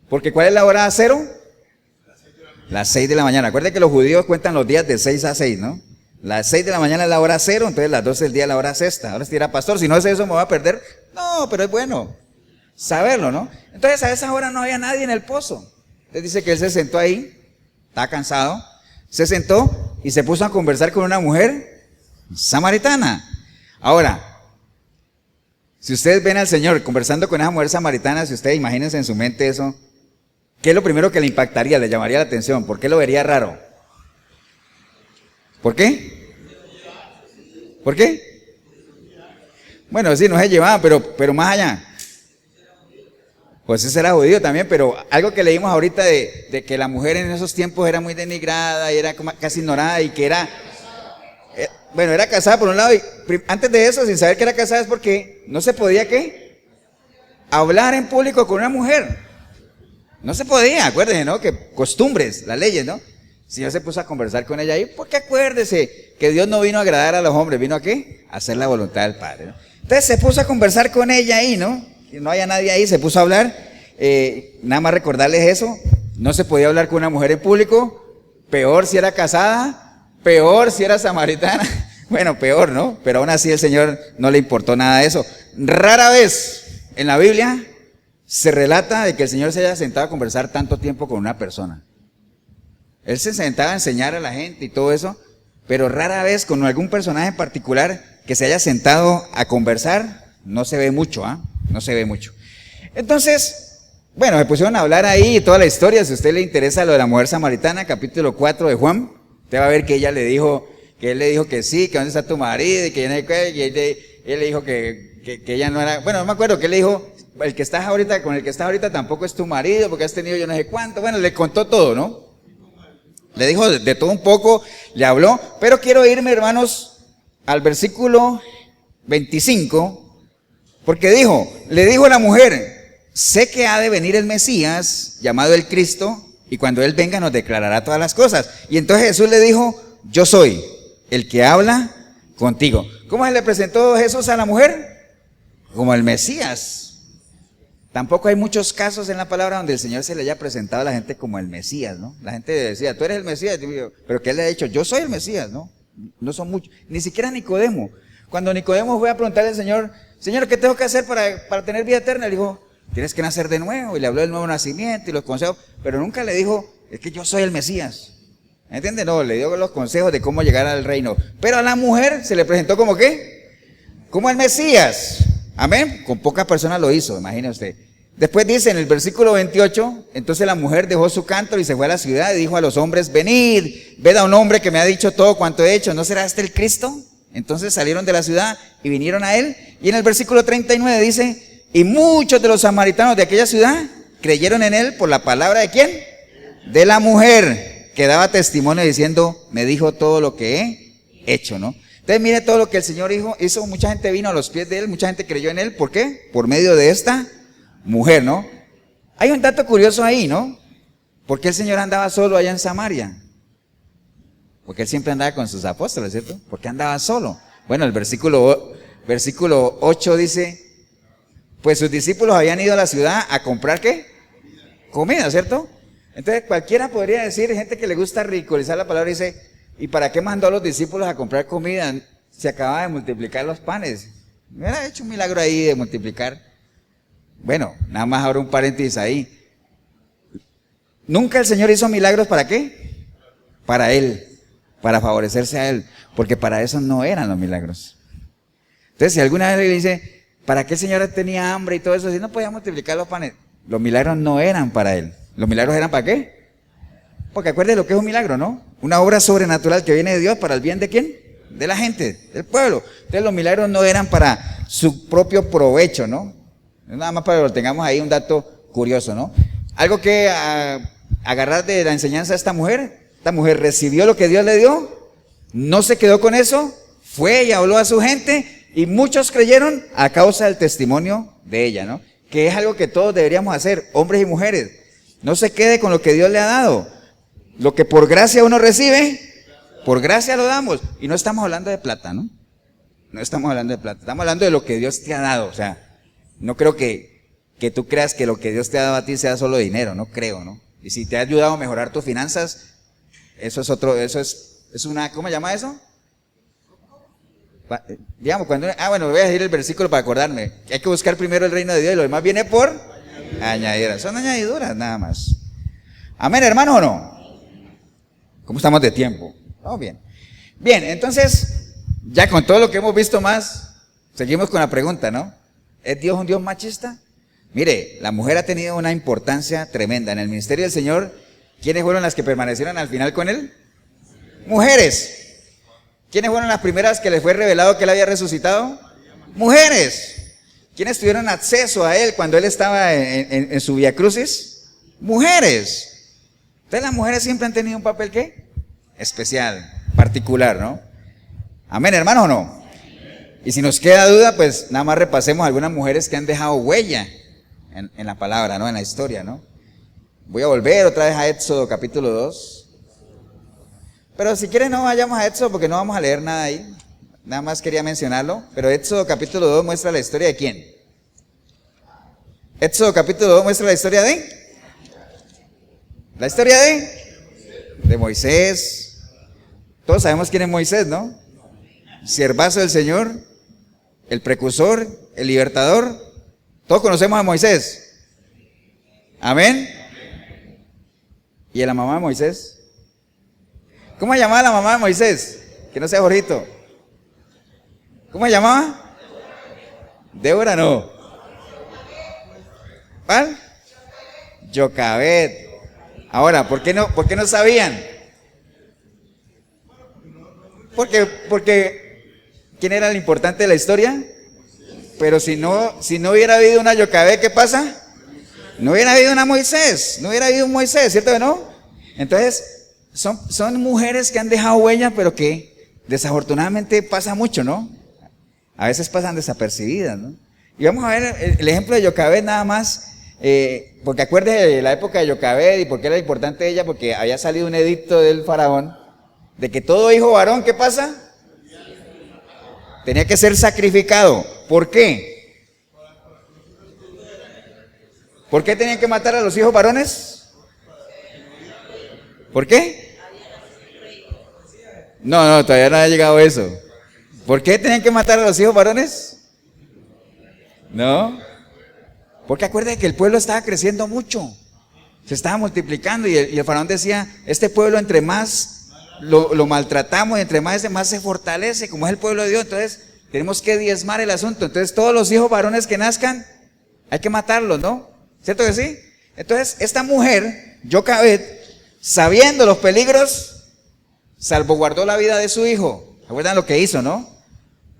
Porque ¿cuál es la hora cero? Las 6 de la mañana. Acuérdense que los judíos cuentan los días de 6 a 6, ¿no? Las 6 de la mañana es la hora cero, entonces las 12 del día es la hora sexta. Ahora si era pastor, si no es eso me voy a perder. No, pero es bueno saberlo, ¿no? Entonces a esa hora no había nadie en el pozo. Entonces dice que él se sentó ahí. Estaba cansado, se sentó y se puso a conversar con una mujer samaritana. Ahora, si ustedes ven al Señor conversando con esa mujer samaritana, si ustedes imagínense en su mente eso, ¿qué es lo primero que le impactaría, le llamaría la atención? ¿Por qué lo vería raro? ¿Por qué? ¿Por qué? Bueno, sí, no se llevaba, pero más allá. Pues ese era judío también, pero algo que leímos ahorita de que la mujer en esos tiempos era muy denigrada y era casi ignorada y que era, bueno, era casada por un lado y antes de eso, sin saber que era casada es porque no se podía, ¿qué? Hablar en público con una mujer. No se podía, acuérdense, ¿no? Que costumbres, las leyes, ¿no? El Señor se puso a conversar con ella ahí, porque acuérdese que Dios no vino a agradar a los hombres, vino a ¿qué? A hacer la voluntad del Padre, ¿no? Entonces se puso a conversar con ella ahí, ¿no? Y no había nadie ahí, se puso a hablar, nada más recordarles eso, no se podía hablar con una mujer en público, peor si era casada, peor si era samaritana, bueno, peor, ¿no? Pero aún así el Señor no le importó nada de eso. Rara vez en la Biblia se relata de que el Señor se haya sentado a conversar tanto tiempo con una persona. Él se sentaba a enseñar a la gente y todo eso, pero rara vez con algún personaje en particular que se haya sentado a conversar, no se ve mucho, ¿ah? No se ve mucho. Entonces, bueno, me pusieron a hablar ahí toda la historia. Si a usted le interesa lo de la mujer samaritana, capítulo 4 de Juan, usted va a ver que ella le dijo, que él le dijo que sí, que dónde está tu marido, y que él le dijo que ella no era, bueno, no me acuerdo, que él le dijo, el que estás ahorita, con el que estás ahorita tampoco es tu marido, porque has tenido yo no sé cuánto. Bueno, le contó todo, ¿no? Le dijo de todo un poco, le habló, pero quiero irme, hermanos, al versículo 25, porque le dijo a la mujer, sé que ha de venir el Mesías, llamado el Cristo, y cuando Él venga nos declarará todas las cosas. Y entonces Jesús le dijo, yo soy el que habla contigo. ¿Cómo se le presentó Jesús a la mujer? Como el Mesías. Tampoco hay muchos casos en la palabra donde el Señor se le haya presentado a la gente como el Mesías, ¿no? La gente decía, tú eres el Mesías, pero que Él le ha dicho, yo soy el Mesías, ¿no? No son muchos, ni siquiera Nicodemo. Cuando Nicodemo fue a preguntarle al Señor, Señor, ¿qué tengo que hacer para tener vida eterna? Él dijo, tienes que nacer de nuevo, y le habló del nuevo nacimiento y los consejos, pero nunca le dijo, es que yo soy el Mesías. ¿Entiende? No, le dio los consejos de cómo llegar al reino. Pero a la mujer se le presentó como ¿qué? Como el Mesías. Amén. Con pocas personas lo hizo, imagine usted. Después dice en el versículo 28, entonces la mujer dejó su cántaro y se fue a la ciudad y dijo a los hombres, venid, ved a un hombre que me ha dicho todo cuanto he hecho, ¿no será este el Cristo? Entonces salieron de la ciudad y vinieron a él. Y en el versículo 39 dice, y muchos de los samaritanos de aquella ciudad creyeron en él por la palabra ¿de quién? De la mujer, que daba testimonio diciendo, me dijo todo lo que he hecho, ¿no? Entonces mire todo lo que el Señor hizo, mucha gente vino a los pies de él, mucha gente creyó en él, ¿por qué? Por medio de esta mujer, ¿no? Hay un dato curioso ahí, ¿no? ¿Por qué el Señor andaba solo allá en Samaria? Porque él siempre andaba con sus apóstoles, ¿cierto? ¿Por qué andaba solo? Bueno, el versículo 8 dice, pues sus discípulos habían ido a la ciudad a comprar ¿qué? Comida, ¿cierto? Entonces cualquiera podría decir, gente que le gusta ridiculizar la palabra, dice, ¿y para qué mandó a los discípulos a comprar comida? Se acaba de multiplicar los panes. Me hubiera hecho un milagro ahí de multiplicar. Bueno, nada más abro un paréntesis ahí. Nunca el Señor hizo milagros ¿para qué? Para Él, para favorecerse a Él, porque para eso no eran los milagros. Entonces, si alguna vez le dice, ¿para qué el Señor tenía hambre y todo eso? Si no podía multiplicar los panes, los milagros no eran para Él. ¿Los milagros eran para qué? Porque acuérdense lo que es un milagro, ¿no? Una obra sobrenatural que viene de Dios para el bien de ¿quién? De la gente, del pueblo. Entonces los milagros no eran para su propio provecho, ¿no? Nada más para que lo tengamos ahí un dato curioso, ¿no? Algo que agarrar de la enseñanza de esta mujer recibió lo que Dios le dio, no se quedó con eso, fue y habló a su gente y muchos creyeron a causa del testimonio de ella, ¿no? Que es algo que todos deberíamos hacer, hombres y mujeres. No se quede con lo que Dios le ha dado. Lo que por gracia uno recibe, por gracia lo damos. Y no estamos hablando de plata, ¿no? No estamos hablando de plata, estamos hablando de lo que Dios te ha dado. O sea, no creo que tú creas que lo que Dios te ha dado a ti sea solo dinero, no creo, ¿no? Y si te ha ayudado a mejorar tus finanzas, eso es una, ¿cómo se llama eso? Digamos, bueno, voy a decir el versículo para acordarme. Hay que buscar primero el reino de Dios y lo demás viene por añadiduras. Son añadiduras nada más. Amén, hermano, ¿o no? ¿Cómo estamos de tiempo? Vamos bien. Bien, entonces, ya con todo lo que hemos visto más, seguimos con la pregunta, ¿no? ¿Es Dios un Dios machista? Mire, la mujer ha tenido una importancia tremenda. En el ministerio del Señor, ¿quiénes fueron las que permanecieron al final con Él? Mujeres. ¿Quiénes fueron las primeras que le fue revelado que Él había resucitado? Mujeres. ¿Quiénes tuvieron acceso a Él cuando Él estaba en su Vía Crucis? Mujeres. Entonces las mujeres siempre han tenido un papel, ¿qué? Especial, particular, ¿no? Amén, hermano, ¿o no? Y si nos queda duda, pues nada más repasemos algunas mujeres que han dejado huella en la palabra, ¿no? En la historia, ¿no? Voy a volver otra vez a Éxodo capítulo 2. Pero si quieren no vayamos a Éxodo porque no vamos a leer nada ahí. Nada más quería mencionarlo. Pero Éxodo capítulo 2 muestra la historia de ¿quién? Éxodo capítulo 2 muestra la historia de... La historia de Moisés. Todos sabemos quién es Moisés, ¿no? Siervazo del Señor, el precursor, el libertador. Todos conocemos a Moisés. Amén. ¿Y a la mamá de Moisés? ¿Cómo se llamaba la mamá de Moisés? Que no sea Jorgito. ¿Cómo se llamaba? Débora no. ¿Cuál? Jocabed. Ahora, ¿por qué no sabían? Porque ¿quién era el importante de la historia? Pero si no hubiera habido una Jocabed, ¿qué pasa? No hubiera habido una Moisés, no hubiera habido un Moisés, ¿cierto o no? Entonces, son mujeres que han dejado huella, pero que desafortunadamente pasa mucho, ¿no? A veces pasan desapercibidas, ¿no? Y vamos a ver el ejemplo de Jocabed nada más, porque acuérdese de la época de Jocabed y por qué era importante ella, porque había salido un edicto del faraón de que todo hijo varón, ¿qué pasa? Tenía que ser sacrificado. ¿Por qué? ¿Por qué tenían que matar a los hijos varones? ¿Por qué? No, todavía no ha llegado eso. ¿Por qué tenían que matar a los hijos varones? No. Porque acuérdense que el pueblo estaba creciendo mucho. Se estaba multiplicando y el faraón decía, este pueblo entre más lo maltratamos y entre más se fortalece, como es el pueblo de Dios, entonces tenemos que diezmar el asunto. Entonces todos los hijos varones que nazcan, hay que matarlos, ¿no? ¿Cierto que sí? Entonces esta mujer, Jocabed, sabiendo los peligros, salvaguardó la vida de su hijo. ¿Se acuerdan lo que hizo, no?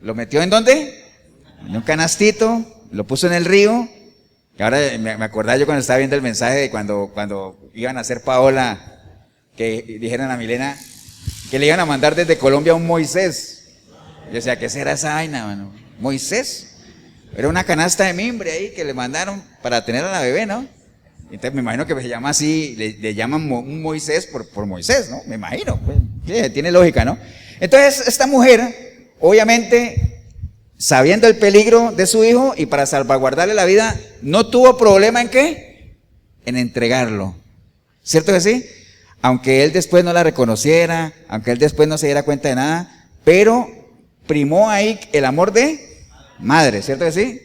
¿Lo metió en dónde? En un canastito, lo puso en el río. Y ahora me acordaba yo cuando estaba viendo el mensaje de cuando iban a hacer Paola, que dijeron a Milena que le iban a mandar desde Colombia a un Moisés. Yo decía, ¿qué será esa vaina, mano? ¿Moisés? Era una canasta de mimbre ahí que le mandaron para tener a la bebé, ¿no? Entonces me imagino que se llama así, le llaman un Moisés por Moisés, ¿no? Me imagino, pues, sí, tiene lógica, ¿no? Entonces esta mujer, obviamente, sabiendo el peligro de su hijo y para salvaguardarle la vida, no tuvo problema en ¿qué? En entregarlo. ¿Cierto que sí? Aunque él después no la reconociera, aunque él después no se diera cuenta de nada, pero primó ahí el amor de madre, ¿cierto que sí?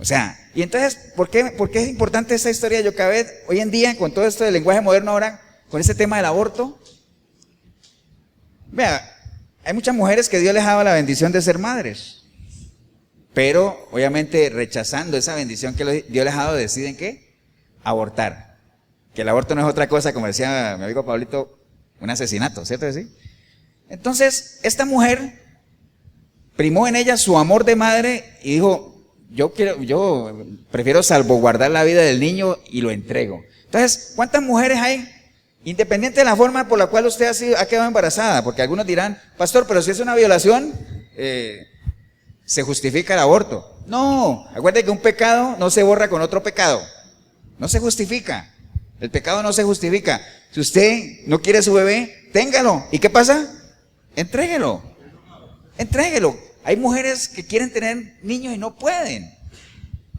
O sea, y entonces, ¿por qué es importante esta historia de Jocabed hoy en día con todo esto del lenguaje moderno ahora, con este tema del aborto? Vea, hay muchas mujeres que Dios les ha dado la bendición de ser madres, pero obviamente rechazando esa bendición que Dios les ha dado, deciden ¿qué? Abortar. Que el aborto no es otra cosa, como decía mi amigo Pablito, un asesinato, ¿cierto que sí? Entonces, esta mujer primó en ella su amor de madre y dijo, yo prefiero salvaguardar la vida del niño y lo entrego. Entonces, ¿cuántas mujeres hay? Independiente de la forma por la cual usted ha quedado embarazada, porque algunos dirán, pastor, pero si es una violación, se justifica el aborto. No, acuérdate que un pecado no se borra con otro pecado, no se justifica. El pecado no se justifica. Si usted no quiere su bebé, téngalo. ¿Y qué pasa? Entréguelo. Entréguelo. Hay mujeres que quieren tener niños y no pueden.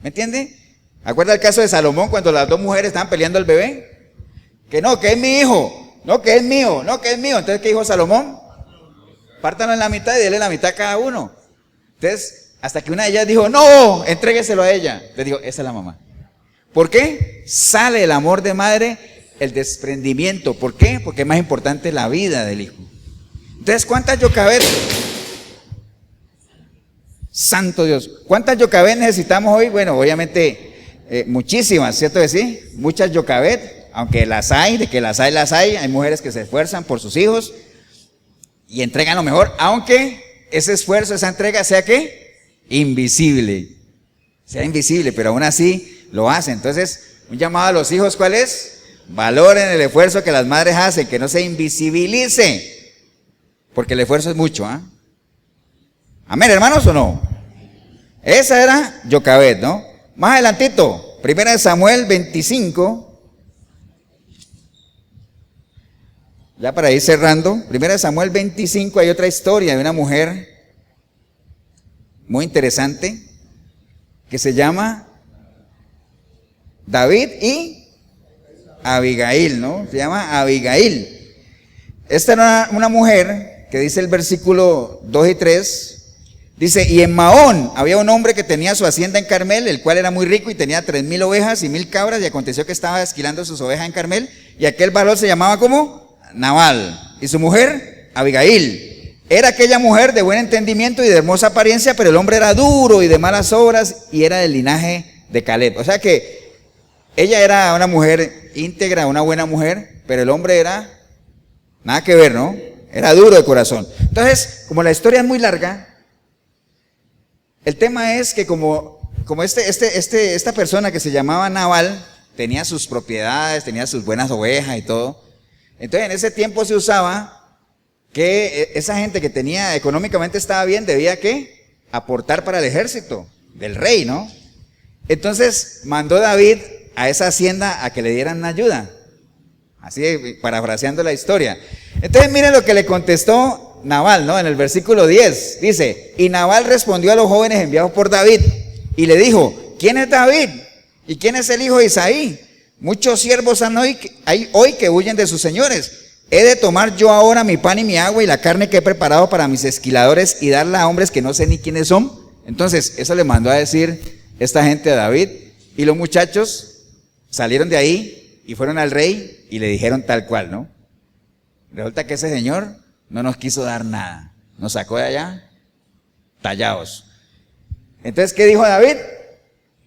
¿Me entiende? ¿Acuerda el caso de Salomón cuando las dos mujeres estaban peleando el bebé? Que no, que es mi hijo. No, que es mío. No, que es mío. Entonces, ¿qué dijo Salomón? Pártanlo en la mitad y denle la mitad a cada uno. Entonces, hasta que una de ellas dijo, no, entrégueselo a ella. Le digo, esa es la mamá. ¿Por qué? Sale el amor de madre, el desprendimiento. ¿Por qué? Porque es más importante la vida del hijo. Entonces, ¿cuántas Jocabed? Santo Dios. ¿Cuántas Jocabed necesitamos hoy? Bueno, obviamente Muchísimas, ¿cierto que sí? Muchas Yocabet, aunque las hay, de que las hay mujeres que se esfuerzan por sus hijos y entregan lo mejor, aunque ese esfuerzo, esa entrega sea ¿qué? Invisible, sea invisible, pero aún así lo hacen. Entonces, un llamado a los hijos, ¿cuál es? Valoren el esfuerzo que las madres hacen, que no se invisibilice, porque el esfuerzo es mucho, ¿ah? Amén, hermanos, ¿o no? Esa era Yocabet, ¿no? Más adelantito, 1 Samuel 25, ya para ir cerrando, 1 Samuel 25 hay otra historia de una mujer muy interesante que se llama David y Abigail, ¿no? Se llama Abigail. Esta era una mujer que dice el versículo 2 y 3, dice, y en Maón había un hombre que tenía su hacienda en Carmel, el cual era muy rico y tenía 3,000 ovejas y 1,000 cabras, y aconteció que estaba esquilando sus ovejas en Carmel, y aquel varón se llamaba ¿cómo? Nabal, y su mujer Abigail. Era aquella mujer de buen entendimiento y de hermosa apariencia, pero el hombre era duro y de malas obras, y era del linaje de Caleb. O sea que ella era una mujer íntegra, una buena mujer, pero el hombre era nada que ver, ¿no? Era duro de corazón. Entonces, como la historia es muy larga, el tema es que como esta persona que se llamaba Nabal tenía sus propiedades, tenía sus buenas ovejas y todo, entonces en ese tiempo se usaba que esa gente que tenía, económicamente estaba bien, debía ¿qué? Aportar para el ejército del rey, ¿no? Entonces mandó David a esa hacienda a que le dieran ayuda, así parafraseando la historia. Entonces miren lo que le contestó Nabal, ¿no? En el versículo 10 dice, y Nabal respondió a los jóvenes enviados por David y le dijo, ¿quién es David? ¿Y quién es el hijo de Isaí? Muchos siervos hay hoy que huyen de sus señores. ¿He de tomar yo ahora mi pan y mi agua y la carne que he preparado para mis esquiladores y darla a hombres que no sé ni quiénes son? Entonces, eso le mandó a decir esta gente a David, y los muchachos salieron de ahí y fueron al rey y le dijeron tal cual, ¿no? Resulta que ese señor no nos quiso dar nada, nos sacó de allá tallados. Entonces, ¿qué dijo David?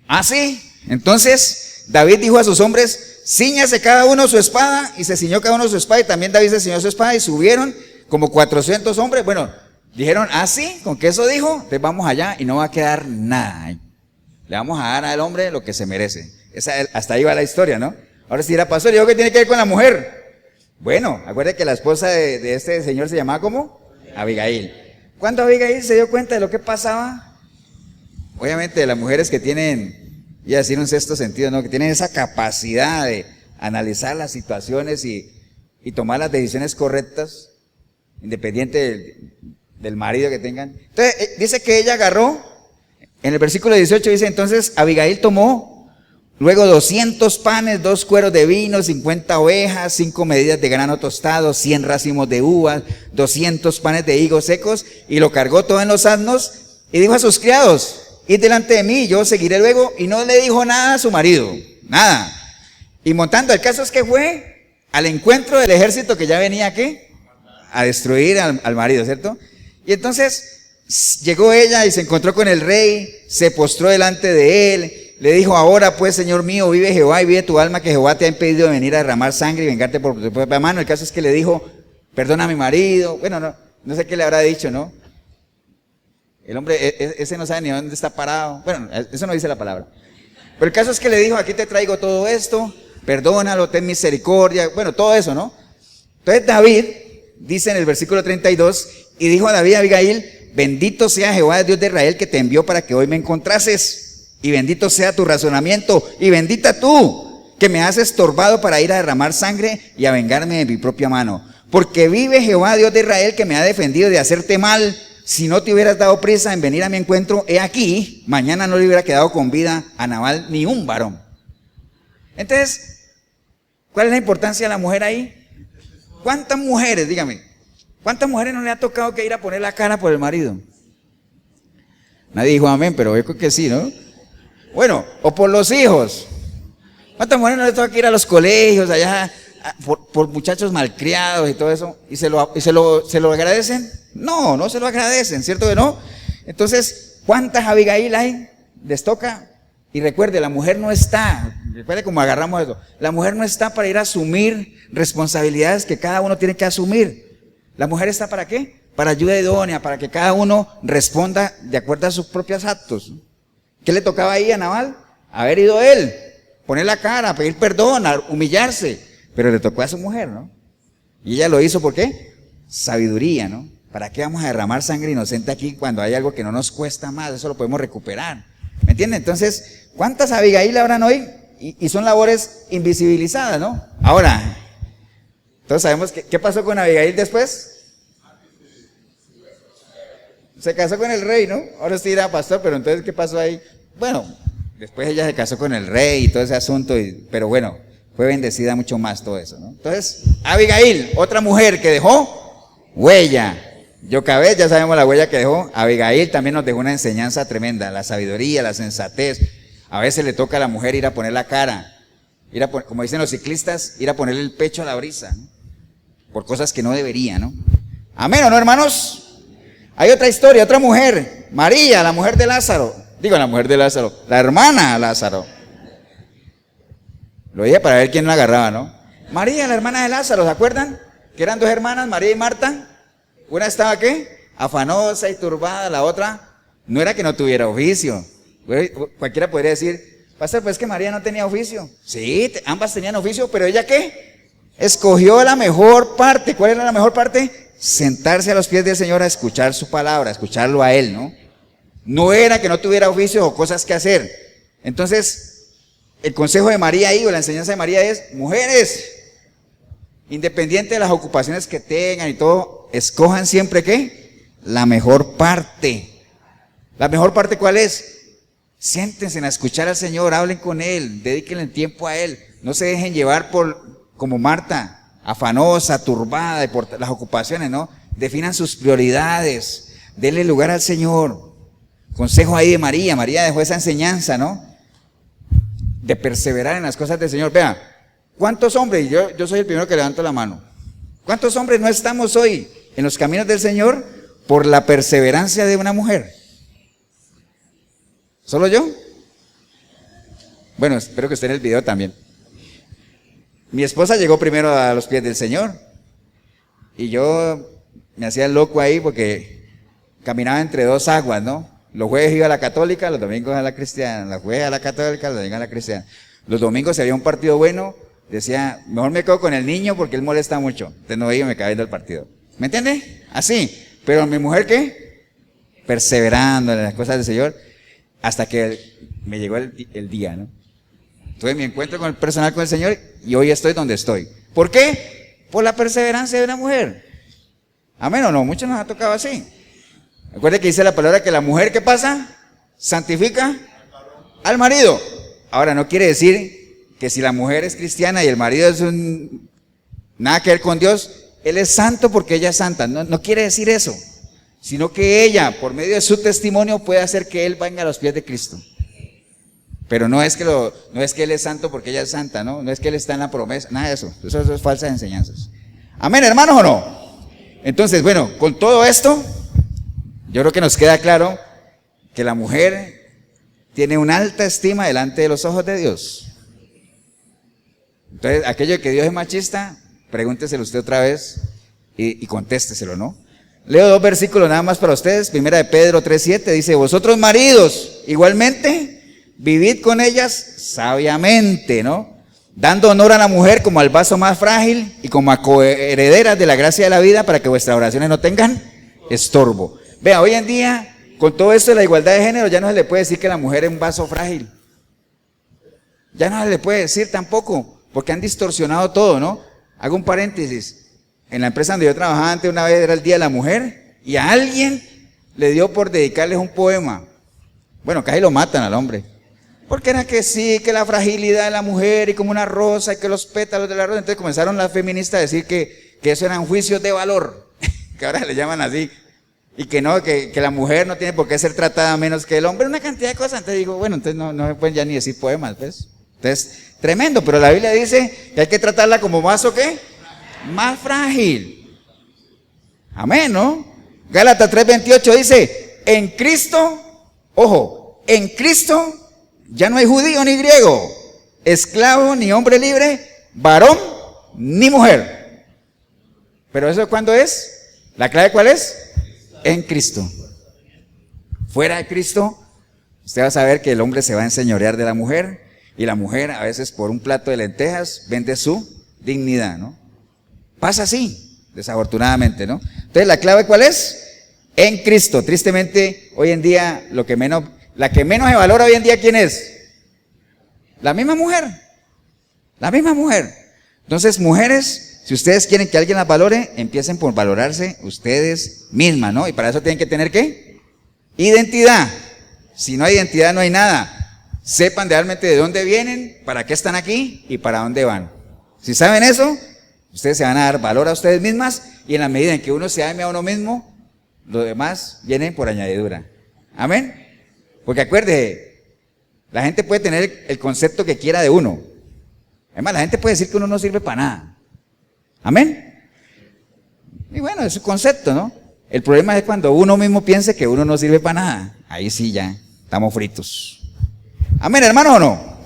Ah, sí. Entonces David dijo a sus hombres, cíñase cada uno su espada, y se ciñó cada uno su espada, y también David se ciñó su espada, y subieron como 400 hombres. Bueno, dijeron, ah, sí, con que eso dijo, entonces vamos allá y no va a quedar nada. Le vamos a dar al hombre lo que se merece. Hasta ahí va la historia, ¿no? Ahora si era pastor, digo, ¿qué tiene que ver con la mujer? Bueno, acuérdate que la esposa de este señor se llamaba ¿cómo? Abigail. Cuando Abigail se dio cuenta de lo que pasaba, obviamente las mujeres que tienen, iba a decir un sexto sentido, ¿no? Que tienen esa capacidad de analizar las situaciones y tomar las decisiones correctas, independiente del marido que tengan. Entonces, dice que ella agarró, en el versículo 18 dice, entonces Abigail tomó luego 200 panes, 2 cueros de vino, 50 ovejas, 5 medidas de grano tostado, 100 racimos de uvas, 200 panes de higos secos, y lo cargó todo en los asnos, y dijo a sus criados, id delante de mí, yo seguiré luego, y no le dijo nada a su marido, nada. Y montando, el caso es que fue al encuentro del ejército que ya venía, ¿qué? A destruir al marido, ¿cierto? Y entonces llegó ella y se encontró con el rey, se postró delante de él, le dijo, ahora pues, Señor mío, vive Jehová y vive tu alma, que Jehová te ha impedido de venir a derramar sangre y vengarte por tu propia mano. El caso es que le dijo, perdona a mi marido. Bueno, no sé qué le habrá dicho, ¿no? El hombre, ese no sabe ni dónde está parado. Bueno, eso no dice la palabra. Pero el caso es que le dijo, aquí te traigo todo esto, perdónalo, ten misericordia. Bueno, todo eso, ¿no? Entonces David, dice en el versículo 32, y dijo a David a Abigail, bendito sea Jehová, Dios de Israel, que te envió para que hoy me encontrases. Y bendito sea tu razonamiento, y bendita tú, que me has estorbado para ir a derramar sangre y a vengarme de mi propia mano. Porque vive Jehová, Dios de Israel, que me ha defendido de hacerte mal. Si no te hubieras dado prisa en venir a mi encuentro, he aquí, mañana no le hubiera quedado con vida a Nabal ni un varón. Entonces, ¿cuál es la importancia de la mujer ahí? ¿Cuántas mujeres, dígame, cuántas mujeres no le ha tocado que ir a poner la cara por el marido? Nadie dijo amén, pero yo creo que sí, ¿no? Bueno, o por los hijos. ¿Cuántas mujeres no les toca ir a los colegios allá por muchachos malcriados y todo eso? ¿Y se lo agradecen? No, no se lo agradecen, ¿cierto que no? Entonces, ¿cuántas Abigail hay? Les toca Y recuerde, la mujer no está, recuerde cómo agarramos eso, la mujer no está para ir a asumir responsabilidades que cada uno tiene que asumir. ¿La mujer está para qué? Para ayuda idónea, para que cada uno responda de acuerdo a sus propios actos. ¿Qué le tocaba ahí a Nabal? Haber ido él, poner la cara, pedir perdón, humillarse, pero le tocó a su mujer, ¿no? Y ella lo hizo, ¿por qué? Sabiduría, ¿no? ¿Para qué vamos a derramar sangre inocente aquí cuando hay algo que no nos cuesta más? Eso lo podemos recuperar. ¿Me entienden? Entonces, ¿cuántas Abigail habrán hoy? Y son labores invisibilizadas, ¿no? Ahora, todos sabemos qué pasó con Abigail después. Se casó con el rey, ¿no? Ahora sí era pastor, pero entonces, ¿qué pasó ahí? Bueno, después ella se casó con el rey y todo ese asunto, pero bueno, fue bendecida mucho más todo eso, ¿no? Entonces, Abigail, otra mujer que dejó huella. Jocabed, ya sabemos la huella que dejó. Abigail también nos dejó una enseñanza tremenda, la sabiduría, la sensatez. A veces le toca a la mujer ir a poner la cara, como dicen los ciclistas, ir a ponerle el pecho a la brisa, ¿no? Por cosas que no debería, ¿no? Amén, ¿o no, hermanos? Hay otra historia, otra mujer, María, la mujer de Lázaro. Digo, la mujer de Lázaro, la hermana de Lázaro. Lo dije para ver quién la agarraba, ¿no? María, la hermana de Lázaro, ¿se acuerdan? Que eran dos hermanas, María y Marta. Una estaba, ¿qué? Afanosa y turbada, la otra no era que no tuviera oficio. Cualquiera podría decir, pastor, pues que María no tenía oficio. Sí, ambas tenían oficio, pero ella, ¿qué? Escogió la mejor parte. ¿Cuál era la mejor parte? Sentarse a los pies del Señor a escuchar su palabra, a escucharlo a Él, ¿no? No era que no tuviera oficio o cosas que hacer. Entonces, el consejo de María ahí, o la enseñanza de María es, mujeres, independiente de las ocupaciones que tengan y todo, escojan siempre, ¿qué? La mejor parte. ¿La mejor parte cuál es? Siéntense a escuchar al Señor, hablen con Él, dedíquenle el tiempo a Él. No se dejen llevar como Marta, afanosa, turbada por las ocupaciones, ¿no? Definan sus prioridades, denle lugar al Señor. Consejo ahí de María. María dejó esa enseñanza, ¿no? De perseverar en las cosas del Señor. Vea, ¿cuántos hombres? Yo soy el primero que levanto la mano. ¿Cuántos hombres no estamos hoy en los caminos del Señor por la perseverancia de una mujer? ¿Solo yo? Bueno, espero que esté en el video también. Mi esposa llegó primero a los pies del Señor y yo me hacía el loco ahí porque caminaba entre dos aguas, ¿no? Los jueves iba a la católica, los domingos a la cristiana, los jueves a la católica, los domingos a la cristiana. Los domingos si había un partido bueno, decía, mejor me quedo con el niño porque él molesta mucho. Entonces no iba y me quedaba viendo el partido. ¿Me entiende? Así. Pero mi mujer, ¿qué? Perseverando en las cosas del Señor hasta que me llegó el día, ¿no? Entonces me encuentro con el personal con el Señor y hoy estoy donde estoy. ¿Por qué? Por la perseverancia de una mujer. Amén o no, muchos nos ha tocado así. Recuerde que dice la palabra que la mujer, ¿qué pasa? Santifica al marido. Ahora, no quiere decir que si la mujer es cristiana y el marido es nada que ver con Dios, él es santo porque ella es santa. No quiere decir eso, sino que ella, por medio de su testimonio, puede hacer que él venga a los pies de Cristo. Pero no es que él es santo porque ella es santa, ¿no? No es que él está en la promesa, nada de eso. Eso es falsas enseñanzas. Amén, hermanos, ¿o no? Entonces, bueno, con todo esto, yo creo que nos queda claro que la mujer tiene una alta estima delante de los ojos de Dios. Entonces, aquello de que Dios es machista, pregúnteselo usted otra vez y contésteselo, ¿no? Leo 2 versículos nada más para ustedes. Primera de Pedro 3:7 dice, vosotros maridos, igualmente, vivid con ellas sabiamente, ¿no? Dando honor a la mujer como al vaso más frágil y como a coherederas de la gracia de la vida para que vuestras oraciones no tengan estorbo. Vea, hoy en día, con todo esto de la igualdad de género, ya no se le puede decir que la mujer es un vaso frágil. Ya no se le puede decir tampoco, porque han distorsionado todo, ¿no? Hago un paréntesis. En la empresa donde yo trabajaba antes, una vez era el Día de la Mujer, y a alguien le dio por dedicarles un poema. Bueno, casi lo matan al hombre. Porque era que sí, que la fragilidad de la mujer y como una rosa y que los pétalos de la rosa. Entonces comenzaron las feministas a decir que eso eran juicios de valor, que ahora le llaman así. Y que no, que la mujer no tiene por qué ser tratada menos que el hombre, una cantidad de cosas. Entonces digo, bueno, entonces no se pueden ya ni decir poemas, ¿ves? Entonces, tremendo, pero la Biblia dice que hay que tratarla como más, ¿o qué? Más frágil. Amén, ¿no? Gálatas 3:28 dice, en Cristo, ojo, en Cristo Ya no hay judío ni griego, esclavo ni hombre libre, varón ni mujer. ¿Pero eso cuándo es? ¿La clave cuál es? En Cristo. Fuera de Cristo, usted va a saber que el hombre se va a enseñorear de la mujer, y la mujer a veces por un plato de lentejas vende su dignidad, ¿no? Pasa así, desafortunadamente, ¿no? Entonces, ¿la clave cuál es? En Cristo. Tristemente, hoy en día, la que menos se valora hoy en día, ¿quién es? La misma mujer. La misma mujer. Entonces, mujeres, si ustedes quieren que alguien las valore, empiecen por valorarse ustedes mismas, ¿no? Y para eso tienen que tener, ¿qué? Identidad. Si no hay identidad, no hay nada. Sepan realmente de dónde vienen, para qué están aquí y para dónde van. Si saben eso, ustedes se van a dar valor a ustedes mismas, y en la medida en que uno se ame a uno mismo, lo demás viene por añadidura. Amén. Porque acuérdese, la gente puede tener el concepto que quiera de uno. Además, la gente puede decir que uno no sirve para nada. Amén. Y bueno, es su concepto, ¿no? El problema es cuando uno mismo piense que uno no sirve para nada. Ahí sí ya estamos fritos. Amén, hermano, ¿o no?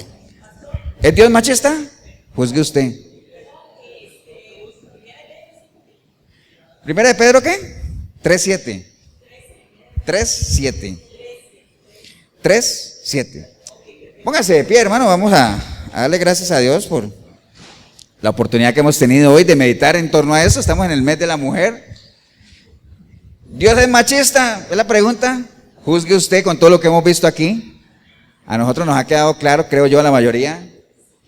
¿Es Dios machista? Juzgue usted. ¿Primera de Pedro qué? 3:7. 3:7. 3:7. Póngase de pie, hermano. Vamos a darle gracias a Dios por la oportunidad que hemos tenido hoy de meditar en torno a eso. Estamos en el mes de la mujer. ¿Dios es machista? Es la pregunta. Juzgue usted con todo lo que hemos visto aquí. A nosotros nos ha quedado claro, creo yo, a la mayoría,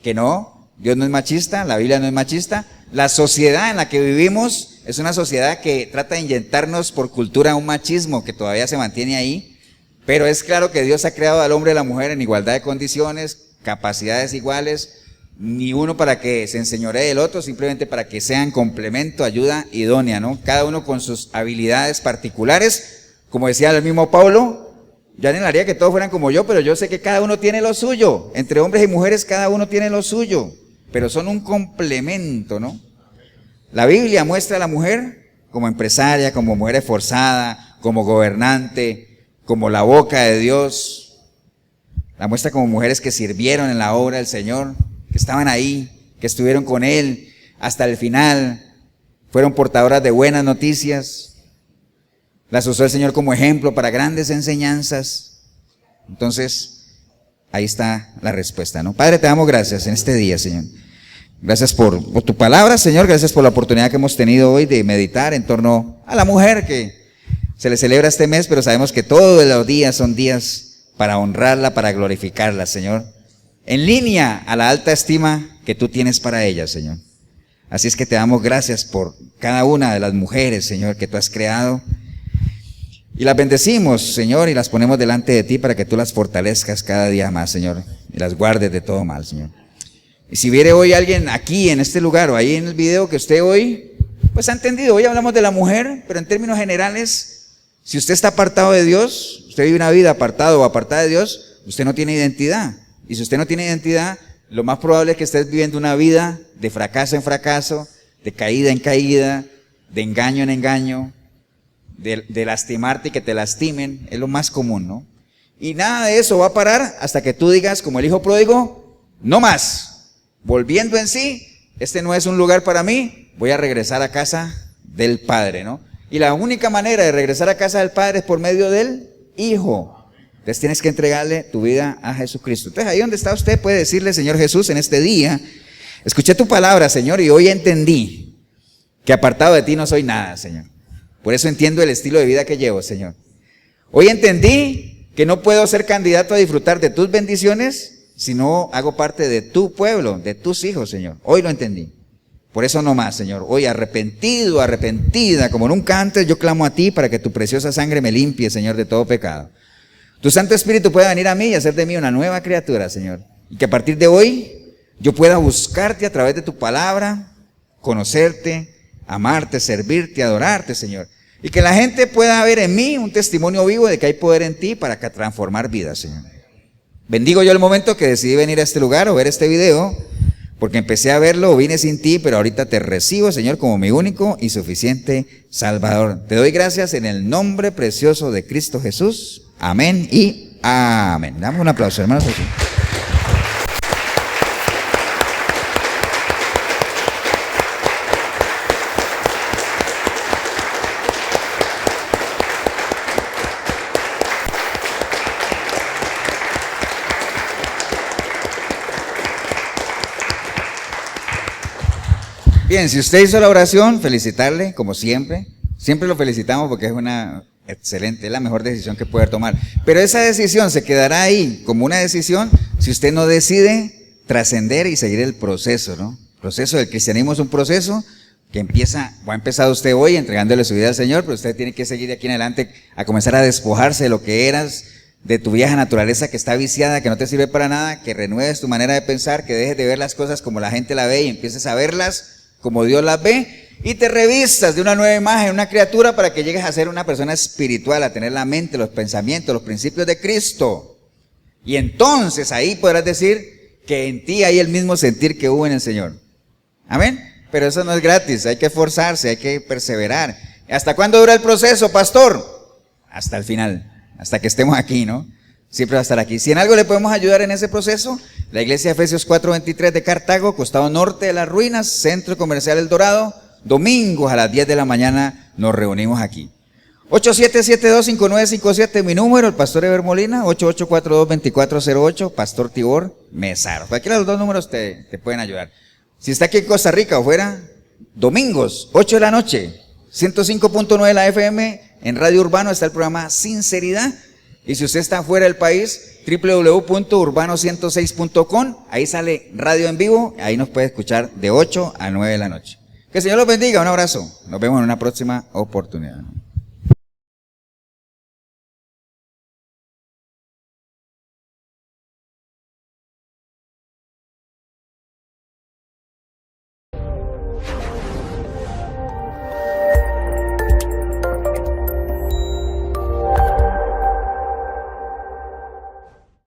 que no. Dios no es machista, la Biblia no es machista. La sociedad en la que vivimos es una sociedad que trata de inyectarnos por cultura un machismo que todavía se mantiene ahí. Pero es claro que Dios ha creado al hombre y a la mujer en igualdad de condiciones, capacidades iguales, ni uno para que se enseñoree del otro, simplemente para que sean complemento, ayuda idónea, ¿no? Cada uno con sus habilidades particulares, como decía el mismo Pablo. Yo anhelaría que todos fueran como yo, pero yo sé que cada uno tiene lo suyo. Entre hombres y mujeres cada uno tiene lo suyo, pero son un complemento, ¿no? La Biblia muestra a la mujer como empresaria, como mujer esforzada, como gobernante, como la boca de Dios. La muestra como mujeres que sirvieron en la obra del Señor, que estaban ahí, que estuvieron con Él hasta el final, fueron portadoras de buenas noticias. Las usó el Señor como ejemplo para grandes enseñanzas. Entonces, ahí está la respuesta, ¿no? Padre, te damos gracias en este día, Señor. Gracias por tu palabra, Señor. Gracias por la oportunidad que hemos tenido hoy de meditar en torno a la mujer que se le celebra este mes, pero sabemos que todos los días son días para honrarla, para glorificarla, Señor. En línea a la alta estima que tú tienes para ella, Señor. Así es que te damos gracias por cada una de las mujeres, Señor, que tú has creado. Y las bendecimos, Señor, y las ponemos delante de ti para que tú las fortalezcas cada día más, Señor, y las guardes de todo mal, Señor. Y si viene hoy alguien aquí en este lugar o ahí en el video que usted hoy, pues ha entendido, hoy hablamos de la mujer, pero en términos generales, si usted está apartado de Dios, usted vive una vida apartado o apartada de Dios, usted no tiene identidad. Y si usted no tiene identidad, lo más probable es que estés viviendo una vida de fracaso en fracaso, de caída en caída, de engaño en engaño, de lastimarte y que te lastimen, es lo más común, ¿no? Y nada de eso va a parar hasta que tú digas, como el hijo pródigo, no más, volviendo en sí, este no es un lugar para mí, voy a regresar a casa del Padre, ¿no? Y la única manera de regresar a casa del Padre es por medio del Hijo. Entonces tienes que entregarle tu vida a Jesucristo. Entonces ahí donde está usted puede decirle, Señor Jesús, en este día, escuché tu palabra, Señor, y hoy entendí que apartado de ti no soy nada, Señor. Por eso entiendo el estilo de vida que llevo, Señor. Hoy entendí que no puedo ser candidato a disfrutar de tus bendiciones si no hago parte de tu pueblo, de tus hijos, Señor. Hoy lo entendí. Por eso no más, Señor. Hoy arrepentido, arrepentida, como nunca antes, yo clamo a ti para que tu preciosa sangre me limpie, Señor, de todo pecado. Tu Santo Espíritu pueda venir a mí y hacer de mí una nueva criatura, Señor. Y que a partir de hoy yo pueda buscarte a través de tu palabra, conocerte, amarte, servirte, adorarte, Señor. Y que la gente pueda ver en mí un testimonio vivo de que hay poder en ti para transformar vidas, Señor. Bendigo yo el momento que decidí venir a este lugar o ver este video, porque empecé a verlo, vine sin ti, pero ahorita te recibo, Señor, como mi único y suficiente Salvador. Te doy gracias en el nombre precioso de Cristo Jesús. Amén y Amén. Damos un aplauso, hermanos. Bien, si usted hizo la oración, felicitarle, como siempre. Siempre lo felicitamos porque es una excelente, es la mejor decisión que puede tomar. Pero esa decisión se quedará ahí como una decisión si usted no decide trascender y seguir el proceso, ¿no? El proceso del cristianismo es un proceso que ha empezado usted hoy entregándole su vida al Señor, pero usted tiene que seguir de aquí en adelante a comenzar a despojarse de lo que eras, de tu vieja naturaleza que está viciada, que no te sirve para nada, que renueves tu manera de pensar, que dejes de ver las cosas como la gente la ve y empieces a verlas como Dios las ve, y te revistas de una nueva imagen, una criatura, para que llegues a ser una persona espiritual, a tener la mente, los pensamientos, los principios de Cristo. Y entonces ahí podrás decir que en ti hay el mismo sentir que hubo en el Señor. Amén. Pero eso no es gratis, hay que esforzarse, hay que perseverar. ¿Hasta cuándo dura el proceso, pastor? Hasta el final, hasta que estemos aquí, ¿no? Siempre va a estar aquí. Si en algo le podemos ayudar en ese proceso, la iglesia de Efesios 4:23 de Cartago, costado norte de las ruinas, Centro Comercial El Dorado, domingos a las 10 de la mañana nos reunimos aquí. 8772-5957, mi número, el pastor Eber Molina, 8842-2408, pastor Tibor Mesaro. Cualquiera de los dos números te pueden ayudar. Si está aquí en Costa Rica o fuera, domingos, 8 de la noche, 105.9 de la FM, en Radio Urbano está el programa Sinceridad. Y si usted está fuera del país, www.urbano106.com, ahí sale radio en vivo, ahí nos puede escuchar de 8 a 9 de la noche. Que el Señor los bendiga, un abrazo. Nos vemos en una próxima oportunidad.